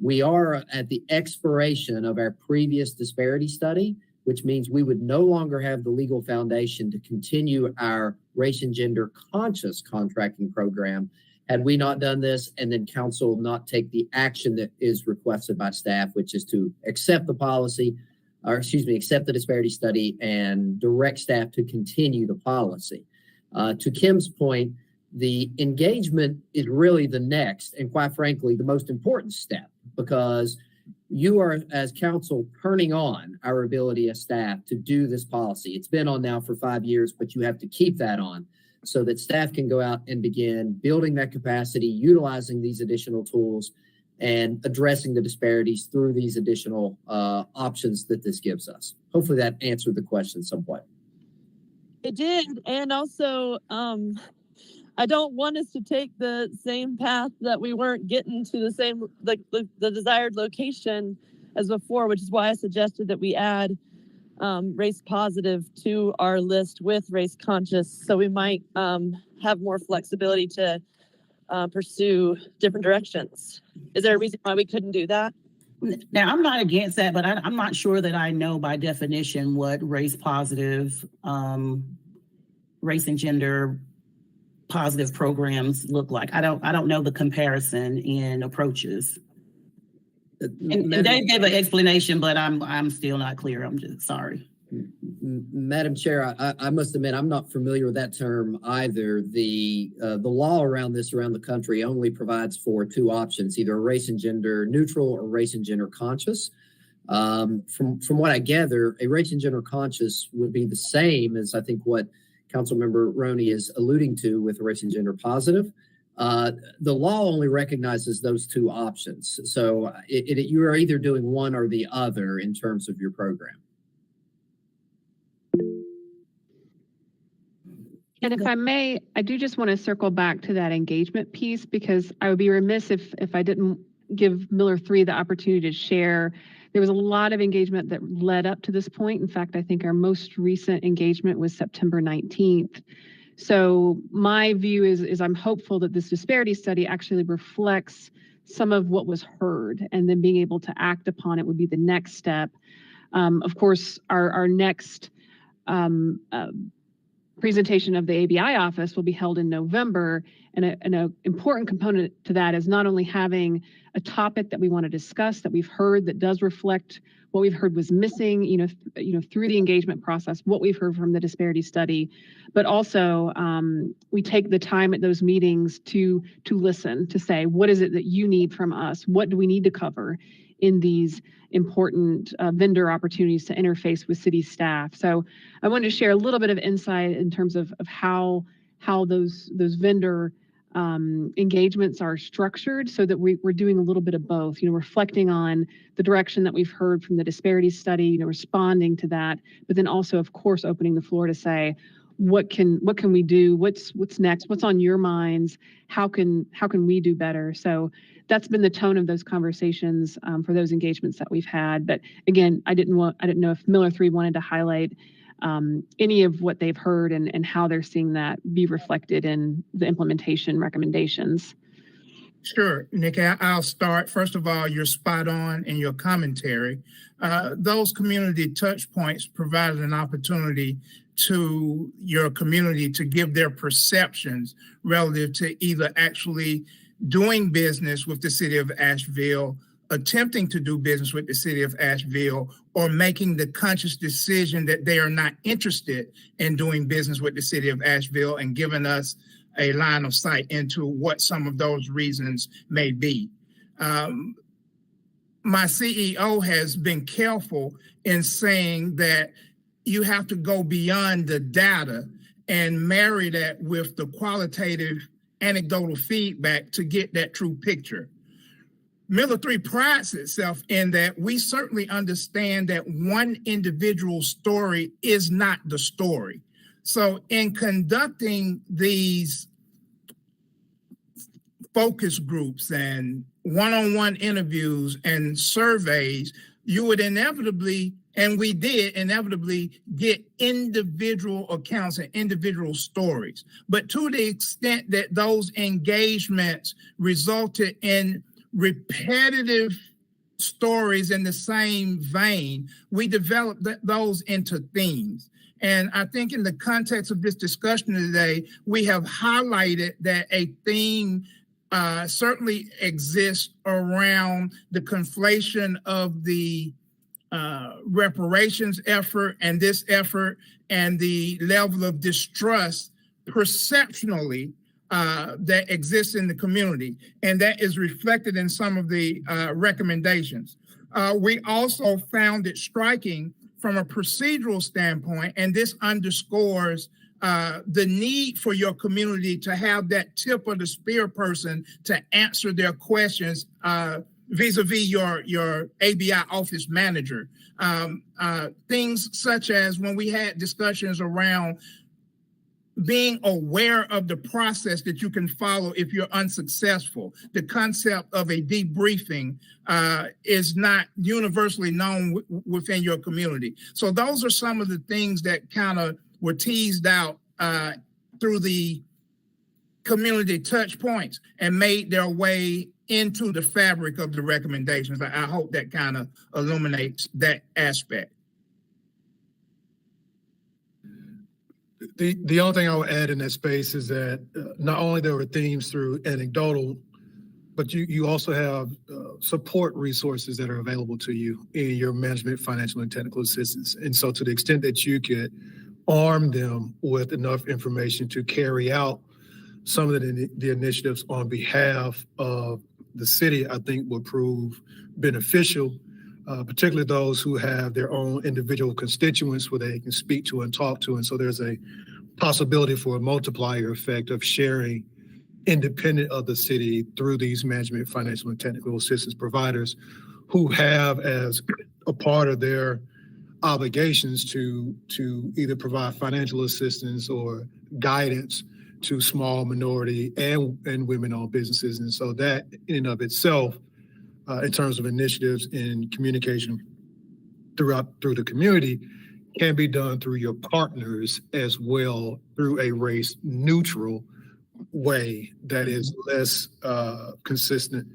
we are at the expiration of our previous disparity study, which means we would no longer have the legal foundation to continue our race and gender conscious contracting program had we not done this and then council not take the action that is requested by staff, which is to accept the policy, or accept the disparity study and direct staff to continue the policy. To Kim's point, the engagement is really the next and quite frankly, the most important step, because you are, as council, turning on our ability as staff to do this policy. It's been on now for 5 years, but you have to keep that on so that staff can go out and begin building that capacity, utilizing these additional tools, and addressing the disparities through these additional options that this gives us. Hopefully that answered the question somewhat. It did. And also, I don't want us to take the same path that we weren't getting to the same, the desired location as before, which is why I suggested that we add race positive to our list with race conscious. So we might have more flexibility to pursue different directions. Is there a reason why we couldn't do that? Now, I'm not against that, but I'm not sure that I know by definition what race positive, race and gender positive programs look like. I don't know the comparison in approaches. And Dave gave an explanation, but I'm still not clear. I'm just sorry. Madam Chair, I must admit I'm not familiar with that term either. The law around this around the country only provides for 2 options, either race and gender neutral or race and gender conscious. From what I gather, a race and gender conscious would be the same as I think what Councilmember Roney is alluding to with race and gender positive. The law only recognizes those 2 options. So you are either doing one or the other in terms of your program. And if I may, I do just want to circle back to that engagement piece, because I would be remiss if I didn't give Miller 3 the opportunity to share. There was a lot of engagement that led up to this point. In fact, I think our most recent engagement was September 19th. So my view is I'm hopeful that this disparity study actually reflects some of what was heard, and then being able to act upon it would be the next step. Of course, our next presentation of the ABI office will be held in November, and an important component to that is not only having a topic that we want to discuss that we've heard that does reflect what we've heard was missing, through the engagement process, what we've heard from the disparity study, but also we take the time at those meetings to listen, to say, what is it that you need from us? What do we need to cover in these important vendor opportunities to interface with city staff? So I wanted to share a little bit of insight in terms of how those vendor engagements are structured, so that we're doing a little bit of both, reflecting on the direction that we've heard from the disparity study, responding to that, but then also, of course, opening the floor to say, what can we do? What's next? What's on your minds? How can we do better? So that's been the tone of those conversations for those engagements that we've had. But again, I didn't know if Miller 3 wanted to highlight any of what they've heard and how they're seeing that be reflected in the implementation recommendations. Sure, Nikki, I'll start. First of all, you're spot on in your commentary. Those community touch points provided an opportunity to your community to give their perceptions relative to either actually doing business with the city of Asheville attempting to do business with the city of Asheville or making the conscious decision that they are not interested in doing business with the city of Asheville, and giving us a line of sight into what some of those reasons may be. My CEO has been careful in saying that you have to go beyond the data and marry that with the qualitative anecdotal feedback to get that true picture. Miller 3 prides itself in that we certainly understand that one individual story is not the story. So in conducting these focus groups and one-on-one interviews and surveys, you would inevitably, and we did inevitably, get individual accounts and individual stories. But to the extent that those engagements resulted in repetitive stories in the same vein, we developed those into themes. And I think in the context of this discussion today, we have highlighted that a theme certainly exists around the conflation of the reparations effort and this effort, and the level of distrust perceptionally that exists in the community. And that is reflected in some of the recommendations. We also found it striking from a procedural standpoint, and this underscores the need for your community to have that tip of the spear person to answer their questions vis-a-vis your ABI office manager. Things such as when we had discussions around being aware of the process that you can follow if you're unsuccessful. The concept of a debriefing is not universally known within your community. So those are some of the things that kind of were teased out through the community touch points and made their way into the fabric of the recommendations. I hope that kind of illuminates that aspect. The only thing I would add in that space is that not only there were themes through anecdotal, but you also have support resources that are available to you in your management, financial, and technical assistance. And so to the extent that you could arm them with enough information to carry out some of the initiatives on behalf of the city, I think would prove beneficial, particularly those who have their own individual constituents where they can speak to and talk to. And so there's a possibility for a multiplier effect of sharing independent of the city through these management, financial, and technical assistance providers who have as a part of their obligations to either provide financial assistance or guidance to small, minority, and women-owned businesses. And so that in and of itself, in terms of initiatives in communication through the community, can be done through your partners as well, through a race neutral way that is less consistent,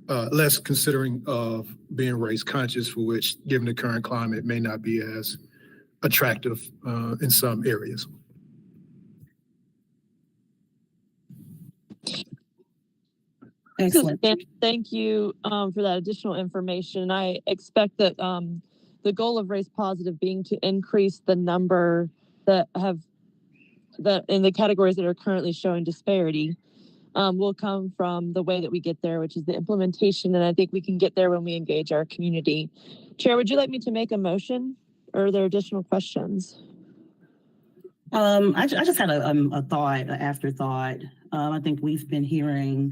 less considering of being race conscious, for which, given the current climate, may not be as attractive in some areas. Excellent. Thank you for that additional information. I expect that the goal of race positive being to increase the number that in the categories that are currently showing disparity will come from the way that we get there, which is the implementation. And I think we can get there when we engage our community. Chair, would you like me to make a motion, or are there additional questions? I just had a thought, an afterthought. I think we've been hearing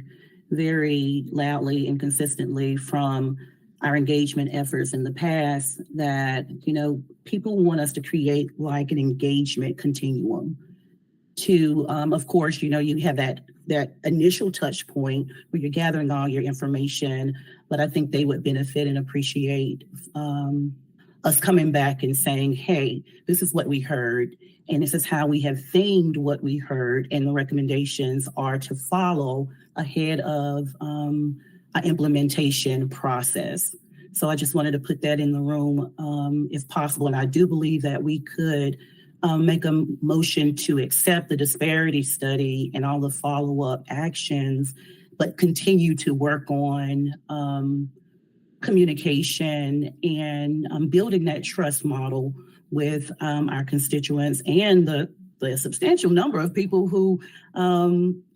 very loudly and consistently from our engagement efforts in the past that, people want us to create like an engagement continuum to, of course, you have that initial touch point where you're gathering all your information, but I think they would benefit and appreciate us coming back and saying, hey, this is what we heard, and this is how we have themed what we heard, and the recommendations are to follow ahead of our implementation process. So I just wanted to put that in the room if possible. And I do believe that we could make a motion to accept the disparity study and all the follow-up actions, but continue to work on communication and building that trust model with our constituents and the substantial number of people who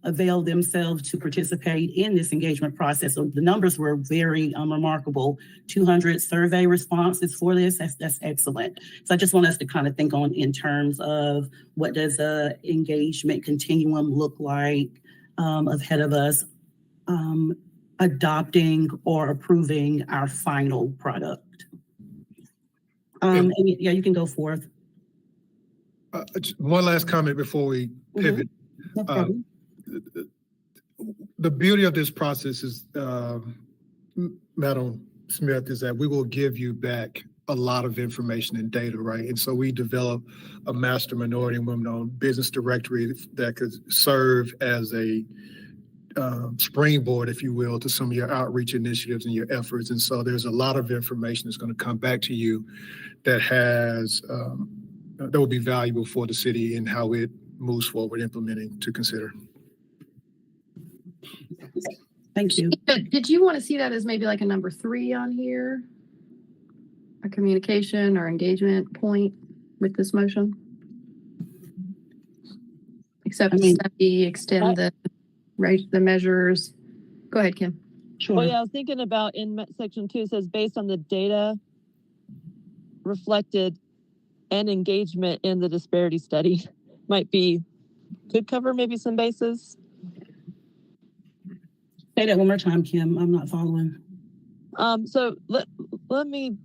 avail themselves to participate in this engagement process. So the numbers were very remarkable. 200 survey responses for this. That's excellent. So I just want us to kind of think on in terms of what does a engagement continuum look like ahead of us adopting or approving our final product. And yeah, you can go forth. One last comment before we pivot. No problem. The beauty of this process is, Madam Smith, is that we will give you back a lot of information and data, right? And so we develop a master minority and women-owned business directory that could serve as a springboard, if you will, to some of your outreach initiatives and your efforts. And so there's a lot of information that's going to come back to you that has that will be valuable for the city and how it moves forward implementing to consider. Thank you. Did you want to see that as maybe like a number 3 on here? A communication or engagement point with this motion? Except study, extend the measures. Go ahead, Kim. Sure. Well, yeah, I was thinking about in section 2, it says based on the data reflected and engagement in the disparity study could cover maybe some bases. Say that one more time, Kim. I'm not following. So let me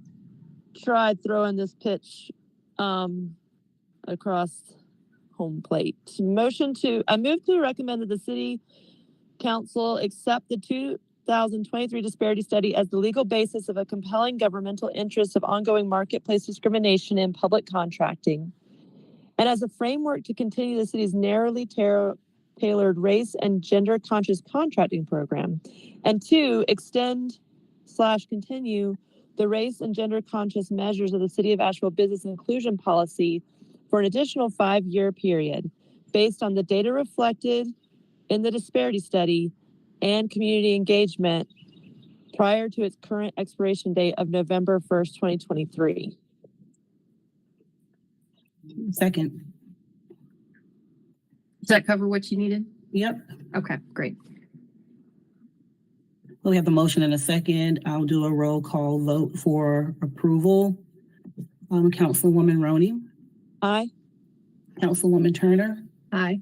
try throwing this pitch across home plate. I move to recommend that the city council accept the 2023 disparity study as the legal basis of a compelling governmental interest of ongoing marketplace discrimination in public contracting, and as a framework to continue the city's narrowly tailored race and gender conscious contracting program, and 2, extend/continue the race and gender conscious measures of the City of Asheville business inclusion policy for an additional 5-year period based on the data reflected in the disparity study and community engagement prior to its current expiration date of November 1st, 2023. Second. Does that cover what you needed? Yep. Okay, great. We have a motion and a second. I'll do a roll call vote for approval. Councilwoman Roney. Aye. Councilwoman Turner. Aye.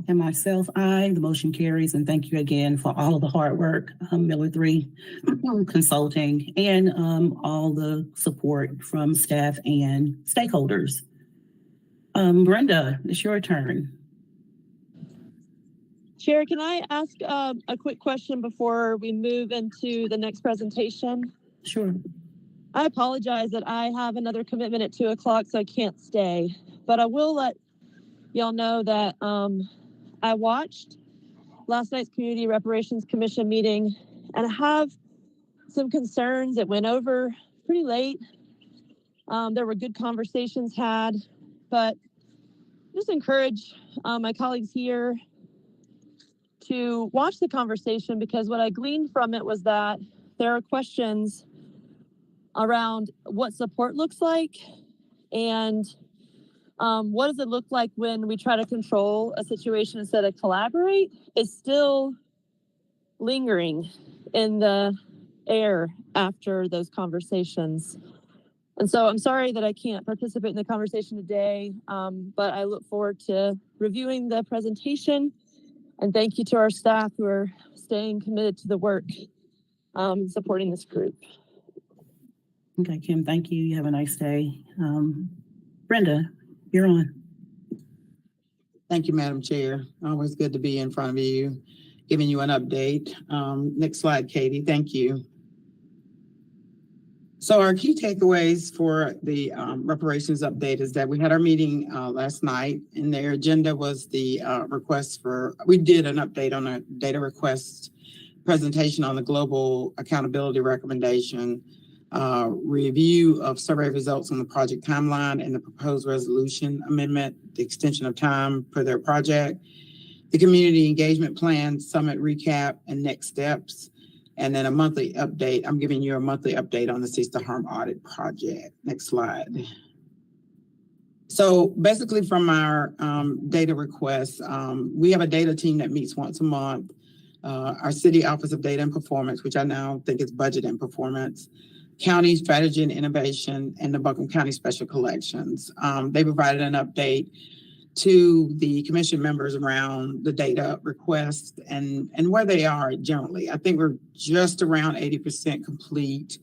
And myself, aye. The motion carries. And thank you again for all of the hard work, Miller 3 Consulting, and all the support from staff and stakeholders. Brenda, it's your turn. Chair, can I ask a quick question before we move into the next presentation? Sure. I apologize that I have another commitment at 2:00, so I can't stay, but I will let y'all know that I watched last night's Community Reparations Commission meeting, and I have some concerns. It went over pretty late. There were good conversations had, but just encourage my colleagues here to watch the conversation, because what I gleaned from it was that there are questions around what support looks like and what does it look like when we try to control a situation instead of collaborate is still lingering in the air after those conversations. And so I'm sorry that I can't participate in the conversation today, but I look forward to reviewing the presentation. And thank you to our staff who are staying committed to the work, supporting this group. Okay, Kim, thank you. You have a nice day. Brenda, you're on. Thank you, Madam Chair. Always good to be in front of you, giving you an update. Next slide, Katie. Thank you. So our key takeaways for the reparations update is that we had our meeting last night, and their agenda was the request for, we did an update on a data request presentation on the global accountability recommendation, review of survey results on the project timeline and the proposed resolution amendment, the extension of time for their project, the community engagement plan, summit recap, and next steps. And then a monthly update. I'm giving you a monthly update on the Cease to Harm audit project. Next slide. So basically from our data requests, we have a data team that meets once a month. Our City Office of Data and Performance, which I now think is Budget and Performance, County Strategy and Innovation, and the Buncombe County Special Collections. They provided an update to the commission members around the data requests and where they are generally. I think we're just around 80% complete,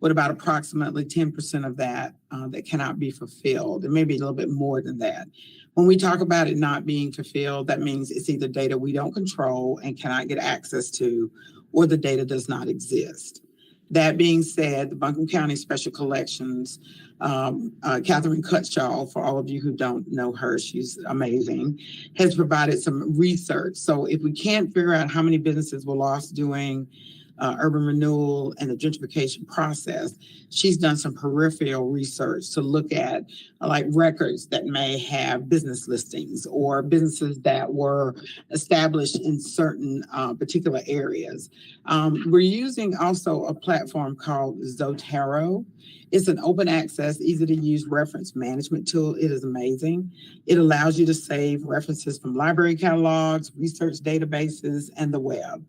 with about approximately 10% of that that cannot be fulfilled, and maybe a little bit more than that. When we talk about it not being fulfilled, that means it's either data we don't control and cannot get access to, or the data does not exist. That being said, the Buncombe County Special Collections, Catherine Cutshaw, for all of you who don't know her, she's amazing, has provided some research. So if we can't figure out how many businesses were lost doing urban renewal and the gentrification process, she's done some peripheral research to look at like records that may have business listings or businesses that were established in certain particular areas. We're using also a platform called Zotero. It's an open access, easy to use reference management tool. It is amazing. It allows you to save references from library catalogs, research databases, and the web.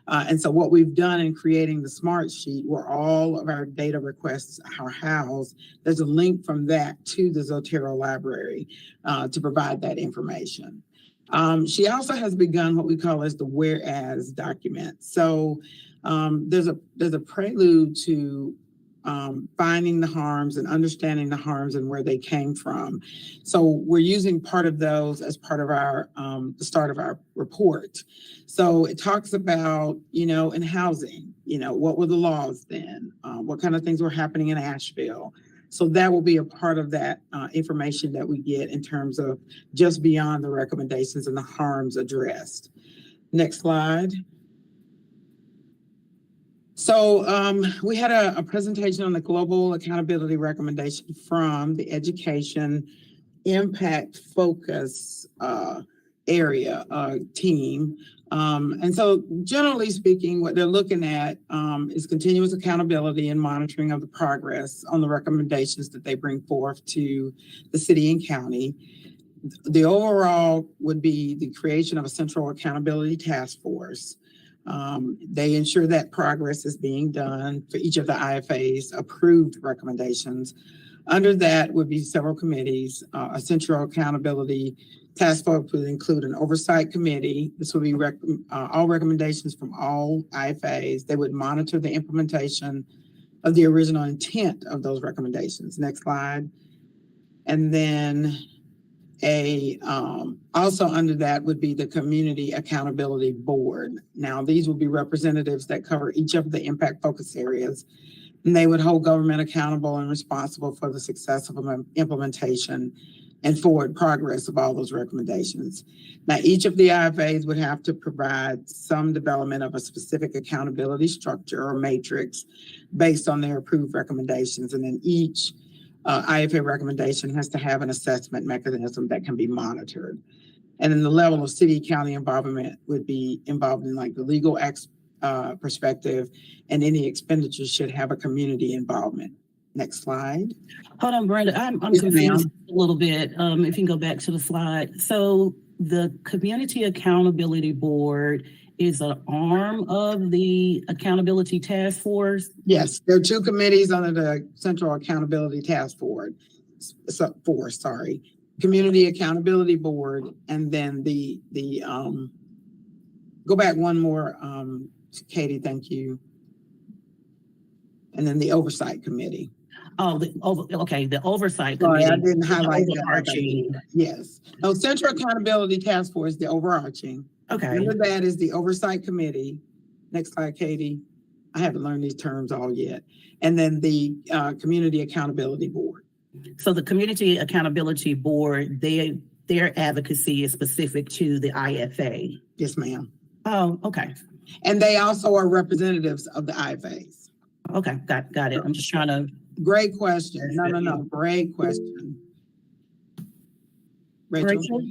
And so what we've done in creating the Smart Sheet, where all of our data requests are housed, there's a link from that to the Zotero library to provide that information. She also has begun what we call as the whereas document. So there's a prelude to finding the harms and understanding the harms and where they came from. So we're using part of those as part of our the start of our report. So it talks about, in housing, what were the laws then? What kind of things were happening in Asheville? So that will be a part of that information that we get in terms of just beyond the recommendations and the harms addressed. Next slide. So we had a presentation on the global accountability recommendation from the education impact focus area team. And so generally speaking, what they're looking at is continuous accountability and monitoring of the progress on the recommendations that they bring forth to the city and county. The overall would be the creation of a central accountability task force. They ensure that progress is being done for each of the IFA's approved recommendations. Under that would be several committees. A central accountability task force would include an oversight committee. This would be all recommendations from all IFAs. They would monitor the implementation of the original intent of those recommendations. Next slide. And then also under that would be the Community Accountability Board. Now, these will be representatives that cover each of the impact focus areas, and they would hold government accountable and responsible for the success of implementation and forward progress of all those recommendations. Now, each of the IFAs would have to provide some development of a specific accountability structure or matrix based on their approved recommendations, and then each IFA recommendation has to have an assessment mechanism that can be monitored. And then the level of city county involvement would be involved in like the legal perspective, and any expenditures should have a community involvement. Next slide. Hold on, Brenda. I'm Yes, confused ma'am. a little bit. If you can go back to the slide. So the Community Accountability Board is an arm of the Accountability Task Force. Yes, there are two committees under the Central Accountability Task Force. Community Accountability Board, and then the go back one more, Katie, thank you. And then the Oversight Committee. Oh, the Oversight Sorry, I Committee. didn't highlight that. Overarching. Yes. No, Central Accountability Task Force, the overarching. Okay. Under that is the Oversight Committee. Next slide, Katie. I haven't learned these terms all yet. And then the Community Accountability Board. So the Community Accountability Board, their advocacy is specific to the IFA. Yes, ma'am. Oh, okay. And they also are representatives of the IFAs. Okay, got it. I'm just trying to. Great question. No. Great question. Rachel.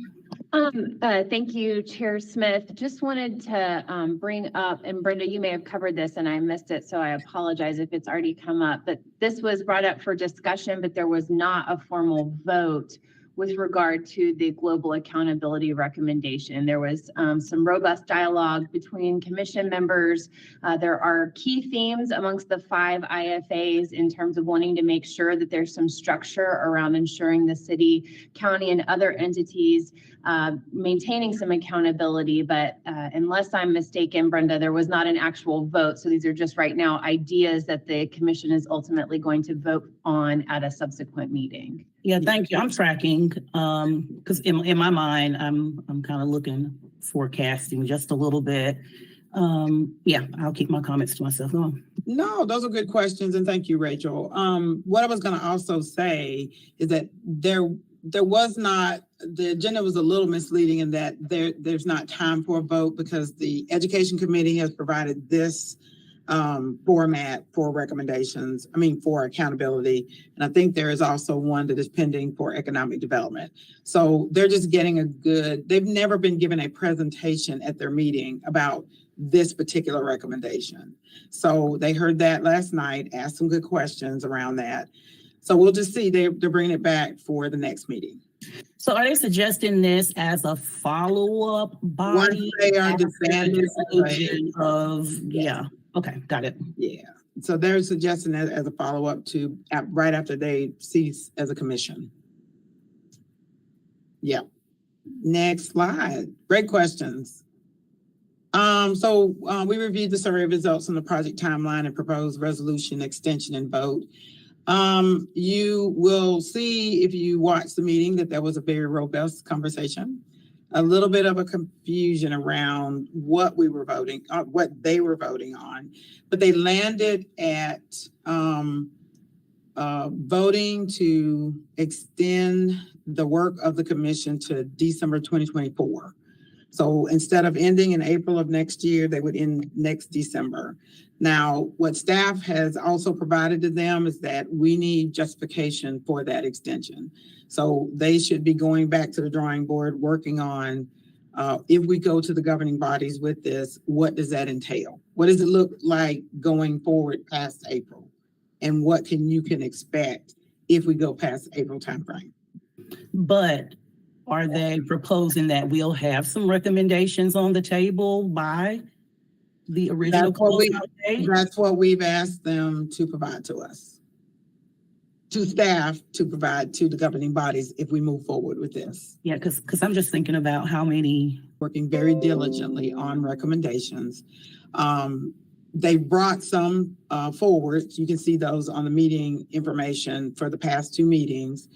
Thank you, Chair Smith. Just wanted to bring up, and Brenda, you may have covered this and I missed it, so I apologize if it's already come up, but this was brought up for discussion, but there was not a formal vote with regard to the global accountability recommendation. There was some robust dialogue between commission members. There are key themes amongst the 5 IFAs in terms of wanting to make sure that there's some structure around ensuring the city, county, and other entities maintaining some accountability, but unless I'm mistaken, Brenda, there was not an actual vote. So these are just right now ideas that the commission is ultimately going to vote on at a subsequent meeting. Yeah, thank you. I'm tracking, because in my mind, I'm kind of looking, forecasting just a little bit. Yeah, I'll keep my comments to myself. Go on. No, those are good questions, and thank you, Rachel. What I was going to also say is that there was not, the agenda was a little misleading in that there's not time for a vote because the Education Committee has provided this format for recommendations, for accountability. And I think there is also one that is pending for economic development. So they're just getting they've never been given a presentation at their meeting about this particular recommendation. So they heard that last night, asked some good questions around that. So we'll just see, they're bringing it back for the next meeting. So are they suggesting this as a follow-up body? Once they are disbanded, yeah. Okay, got it. Yeah. So they're suggesting that as a follow-up to right after they cease as a commission. Yeah. Next slide. Great questions. So we reviewed the survey results on the project timeline and proposed resolution extension and vote. You will see if you watch the meeting that there was a very robust conversation. A little bit of a confusion around what we were voting on, what they were voting on, but they landed at voting to extend the work of the commission to December 2024. So instead of ending in April of next year, they would end next December. Now, what staff has also provided to them is that we need justification for that extension. So they should be going back to the drawing board, working on, if we go to the governing bodies with this, what does that entail? What does it look like going forward past April? And what you can expect if we go past the April timeframe? But are they proposing that we'll have some recommendations on the table by the original closeout date? That's what we've asked them to provide to us, to staff to provide to the governing bodies if we move forward with this. Yeah, because I'm just thinking about how many. Working very diligently on recommendations. They brought some forward. You can see those on the meeting information for the past 2 meetings.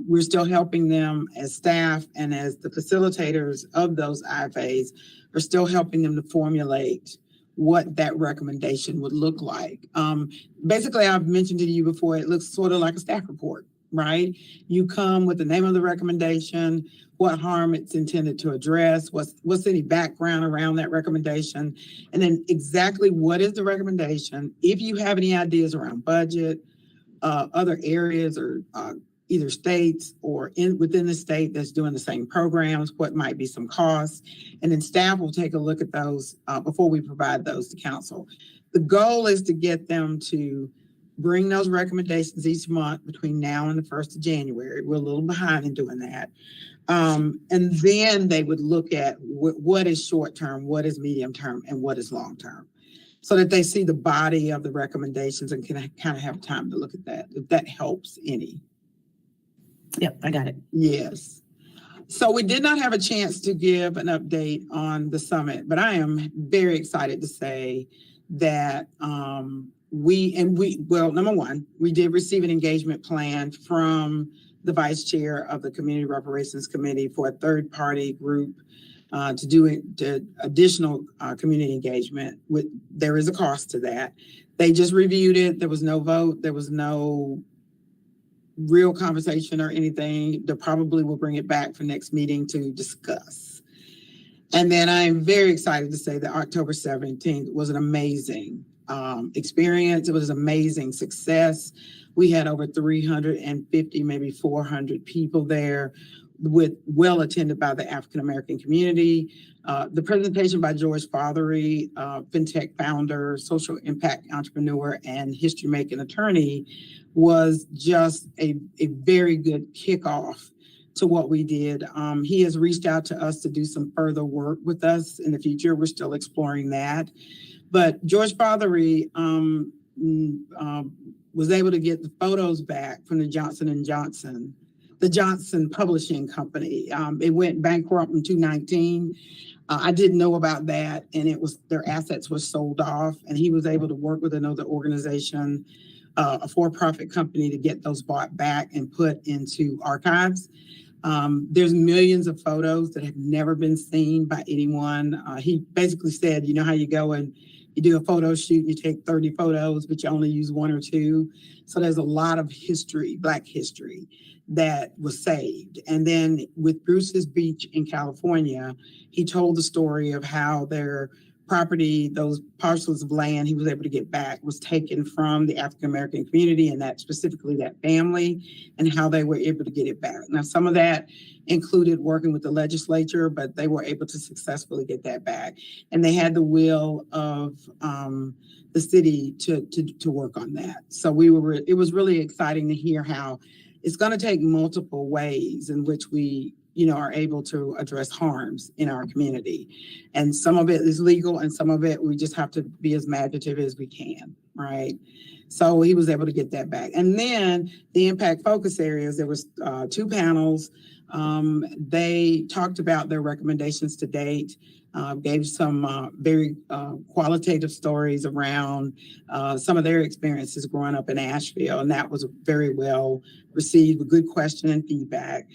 We're still helping them as staff and as the facilitators of those IFAs are still helping them to formulate what that recommendation would look like. Basically, I've mentioned to you before, it looks sort of like a staff report, right? You come with the name of the recommendation, what harm it's intended to address, what's any background around that recommendation, and then exactly what is the recommendation. If you have any ideas around budget, other areas or either states or within the state that's doing the same programs, what might be some costs, and then staff will take a look at those before we provide those to council. The goal is to get them to bring those recommendations each month between now and the 1st of January. We're a little behind in doing that. And then they would look at what is short-term, what is medium-term, and what is long-term, so that they see the body of the recommendations and can kind of have time to look at that, if that helps any. Yep, I got it. Yes. So we did not have a chance to give an update on the summit, but I am very excited to say that number one, we did receive an engagement plan from the vice chair of the Community Reparations Committee for a third-party group to do additional community engagement. There is a cost to that. They just reviewed it. There was no vote. There was no real conversation or anything. They probably will bring it back for next meeting to discuss. And then I'm very excited to say that October 17th was an amazing experience. It was an amazing success. We had over 350, maybe 400 people there. well attended by the African American community. The presentation by George Fothery, fintech founder, social impact entrepreneur, and history making attorney, was just a very good kickoff to what we did. He has reached out to us to do some further work with us in the future. We're still exploring that. But George Fothery was able to get the photos back from the Johnson & Johnson, the Johnson Publishing Company. It went bankrupt in 2019. I didn't know about that, and their assets were sold off, and he was able to work with another organization, a for-profit company, to get those bought back and put into archives. There's millions of photos that have never been seen by anyone. He basically said, you know how you go and you do a photo shoot, you take 30 photos, but you only use 1 or 2. So there's a lot of history, Black history, that was saved. And then with Bruce's Beach in California, he told the story of how their property, those parcels of land he was able to get back, was taken from the African American community, and that specifically that family, and how they were able to get it back. Now, some of that included working with the legislature, but they were able to successfully get that back. And they had the will of the city to work on that. So it was really exciting to hear how it's going to take multiple ways in which we are able to address harms in our community. And some of it is legal, and some of it we just have to be as imaginative as we can, right? So he was able to get that back. And then the impact focus areas, there was 2 panels. They talked about their recommendations to date, gave some very qualitative stories around some of their experiences growing up in Asheville, and that was very well received with good question and feedback.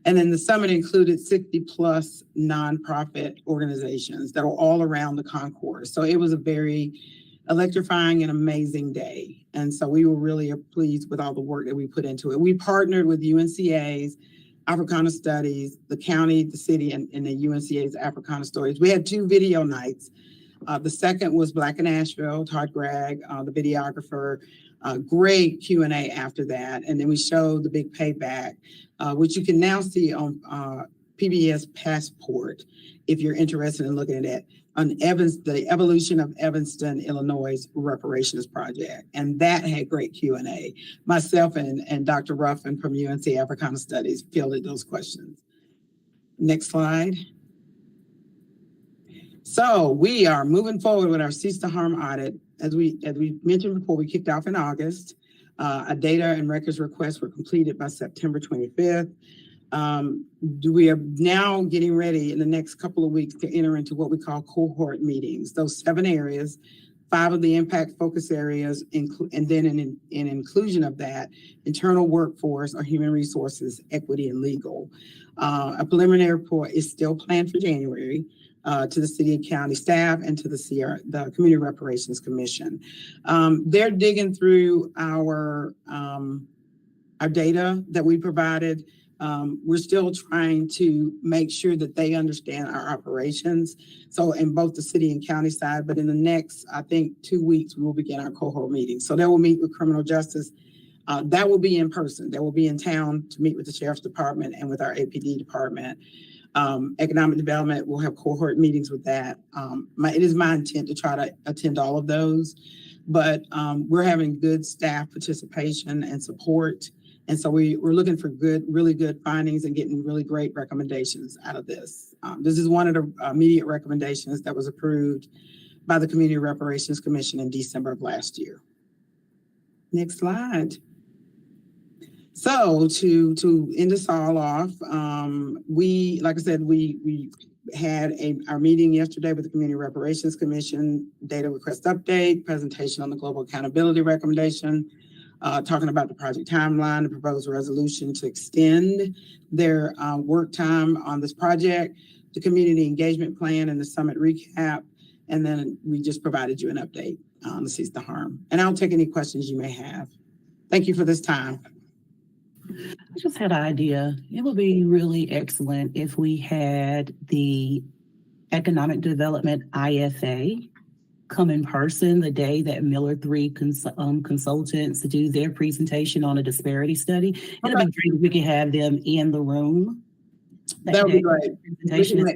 And then the summit included 60 plus nonprofit organizations that were all around the concourse. So it was a very electrifying and amazing day. And so we were really pleased with all the work that we put into it. We partnered with UNCA's Africana Studies, the county, the city, and the UNCA's Africana Stories. We had 2 video nights. The second was Black in Asheville, Todd Gregg, the videographer. Great Q&A after that. And then we showed the big payback, which you can now see on PBS Passport if you're interested in looking at it, on the evolution of Evanston, Illinois reparations project. And that had great Q&A. Myself and Dr. Ruffin from UNC Africana Studies fielded those questions. Next slide. So we are moving forward with our Cease to Harm audit. As we mentioned before, we kicked off in August. A data and records requests were completed by September 25th. We are now getting ready in the next couple of weeks to enter into what we call cohort meetings. Those 7 areas, 5 of the impact focus areas, and then in inclusion of that, internal workforce or human resources, equity, and legal. A preliminary report is still planned for January. To the city and county staff and to the Community Reparations Commission. They're digging through our data that we provided. We're still trying to make sure that they understand our operations. So in both the city and county side, but in the next, I think 2 weeks, we will begin our cohort meeting. So they will meet with criminal justice. That will be in person. They will be in town to meet with the Sheriff's Department and with our APD department. Economic development, we'll have cohort meetings with that. It is my intent to try to attend all of those, but we're having good staff participation and support. And so we're looking for really good findings and getting really great recommendations out of this. This is one of the immediate recommendations that was approved by the Community Reparations Commission in December of last year. Next slide. So to end us all off, like I said, we had our meeting yesterday with the Community Reparations Commission, data request update, presentation on the global accountability recommendation, talking about the project timeline, the proposed resolution to extend their work time on this project, the community engagement plan, and the summit recap. And then we just provided you an update on the Cease to Harm. And I'll take any questions you may have. Thank you for this time. I just had an idea. It would be really excellent if we had the Economic Development IFA come in person the day that Miller 3 consultants do their presentation on a disparity study. It'd be great if we could have them in the room That would be great. Presentation is-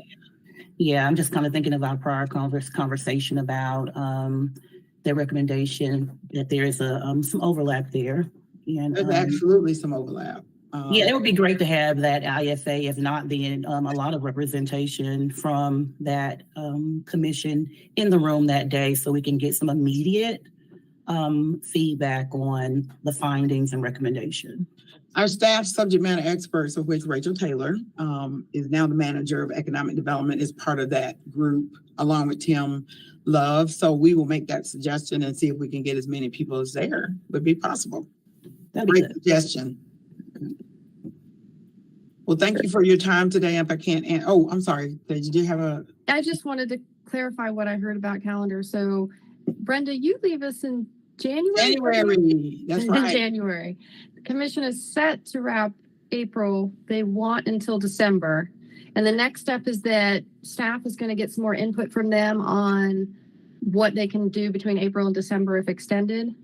Yeah, I'm just kind of thinking about prior conversation about their recommendation that there is some overlap there. And There's absolutely some overlap. yeah, it would be great to have that IFA, if not then a lot of representation from that commission in the room that day, so we can get some immediate feedback on the findings and recommendation. Our staff subject matter experts, of which Rachel Taylor is now the manager of economic development, is part of that group, along with Tim Love. So we will make that suggestion and see if we can get as many people as there would be possible. That'd be Great good. suggestion. Well, thank you for your time today. If I can't, I'm sorry. Did you have a? I just wanted to clarify what I heard about calendar. So Brenda, you leave us in January? January, that's In right. January. The commission is set to wrap April. They want until December. And the next step is that staff is going to get some more input from them on what they can do between April and December if extended.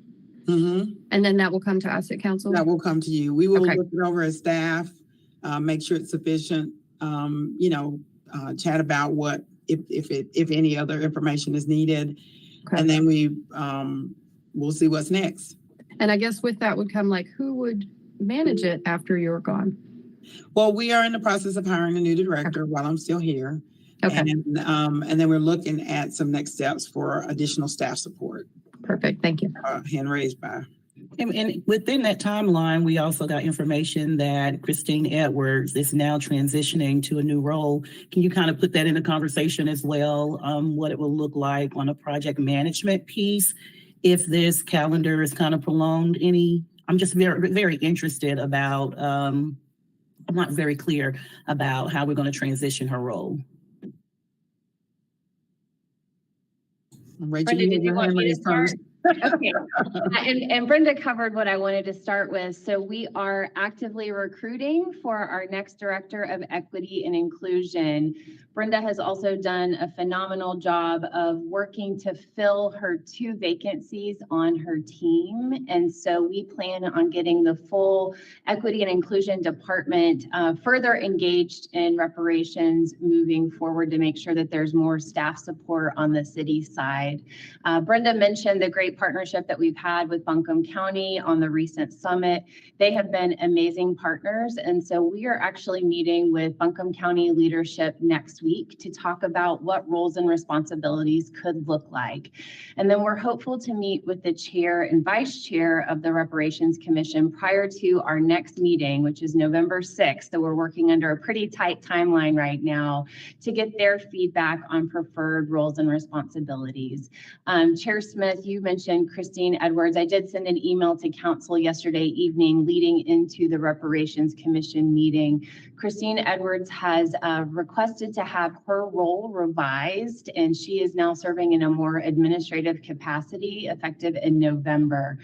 Mm-hmm. And then that will come to us at council. That will come to you. We will Okay. look it over as staff, make sure it's sufficient, chat about what, if any other information is needed. Okay. And then we'll see what's next. And I guess with that would come like, who would manage it after you're gone? Well, we are in the process of hiring a new director while I'm still here. Okay, And then we're looking at some next steps for additional staff support, perfect. Thank you. hand raised by. And within that timeline, we also got information that Christine Edwards is now transitioning to a new role. Can you kind of put that in the conversation as well? What it will look like on a project management piece if this calendar is kind of prolonged? I'm just very, very interested about, I'm not very clear about how we're going to transition her role. Rachel, Brenda, did you your want hand me to raised start? first. Okay. And Brenda covered what I wanted to start with. So we are actively recruiting for our next director of equity and inclusion. Brenda has also done a phenomenal job of working to fill her 2 vacancies on her team. And so we plan on getting the full equity and inclusion department further engaged in reparations moving forward to make sure that there's more staff support on the city side. Brenda mentioned the great partnership that we've had with Buncombe County on the recent summit. They have been amazing partners. And so we are actually meeting with Buncombe County leadership next week to talk about what roles and responsibilities could look like. And then we're hopeful to meet with the chair and vice chair of the Reparations Commission prior to our next meeting, which is November 6th. So we're working under a pretty tight timeline right now to get their feedback on preferred roles and responsibilities. Chair Smith, you mentioned Christine Edwards. I did send an email to council yesterday evening leading into the Reparations Commission meeting. Christine Edwards has requested to have her role revised, and she is now serving in a more administrative capacity effective in November.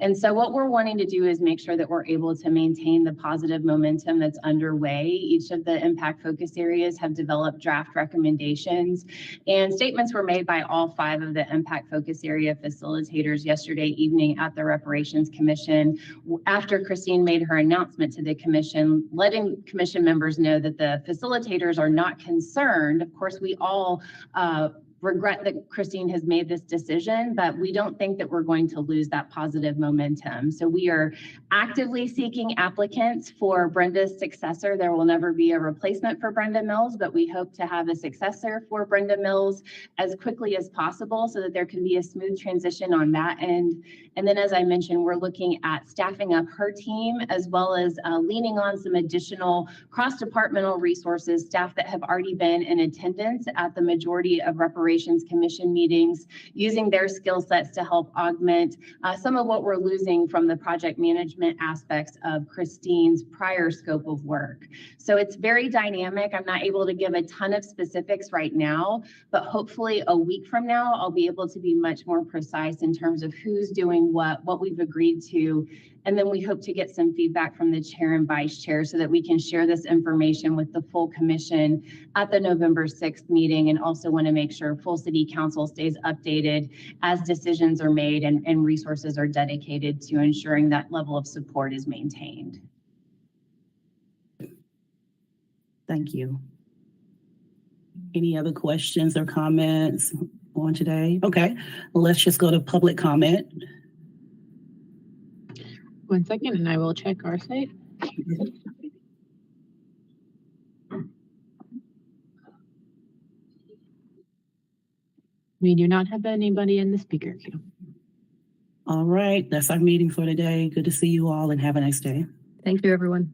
And so what we're wanting to do is make sure that we're able to maintain the positive momentum that's underway. Each of the impact focus areas have developed draft recommendations, and statements were made by all 5 of the impact focus area facilitators yesterday evening at the Reparations Commission after Christine made her announcement to the commission, letting commission members know that the facilitators are not concerned. Of course, we all regret that Christine has made this decision, but we don't think that we're going to lose that positive momentum. So we are actively seeking applicants for Brenda's successor. There will never be a replacement for Brenda Mills, but we hope to have a successor for Brenda Mills as quickly as possible so that there can be a smooth transition on that end. And then, as I mentioned, we're looking at staffing up her team as well as leaning on some additional cross-departmental resources, staff that have already been in attendance at the majority of Reparations Commission meetings, using their skill sets to help augment some of what we're losing from the project management aspects of Christine's prior scope of work. So it's very dynamic. I'm not able to give a ton of specifics right now, but hopefully a week from now, I'll be able to be much more precise in terms of who's doing what we've agreed to. And then we hope to get some feedback from the chair and vice chair so that we can share this information with the full commission at the November 6th meeting, and also want to make sure full city council stays updated as decisions are made and resources are dedicated to ensuring that level of support is maintained. Thank you. Any other questions or comments on today? Okay, let's just go to public comment. 1 second, and I will check our site. We do not have anybody in the speaker queue. All right, that's our meeting for today. Good to see you all and have a nice day. Thank you, everyone.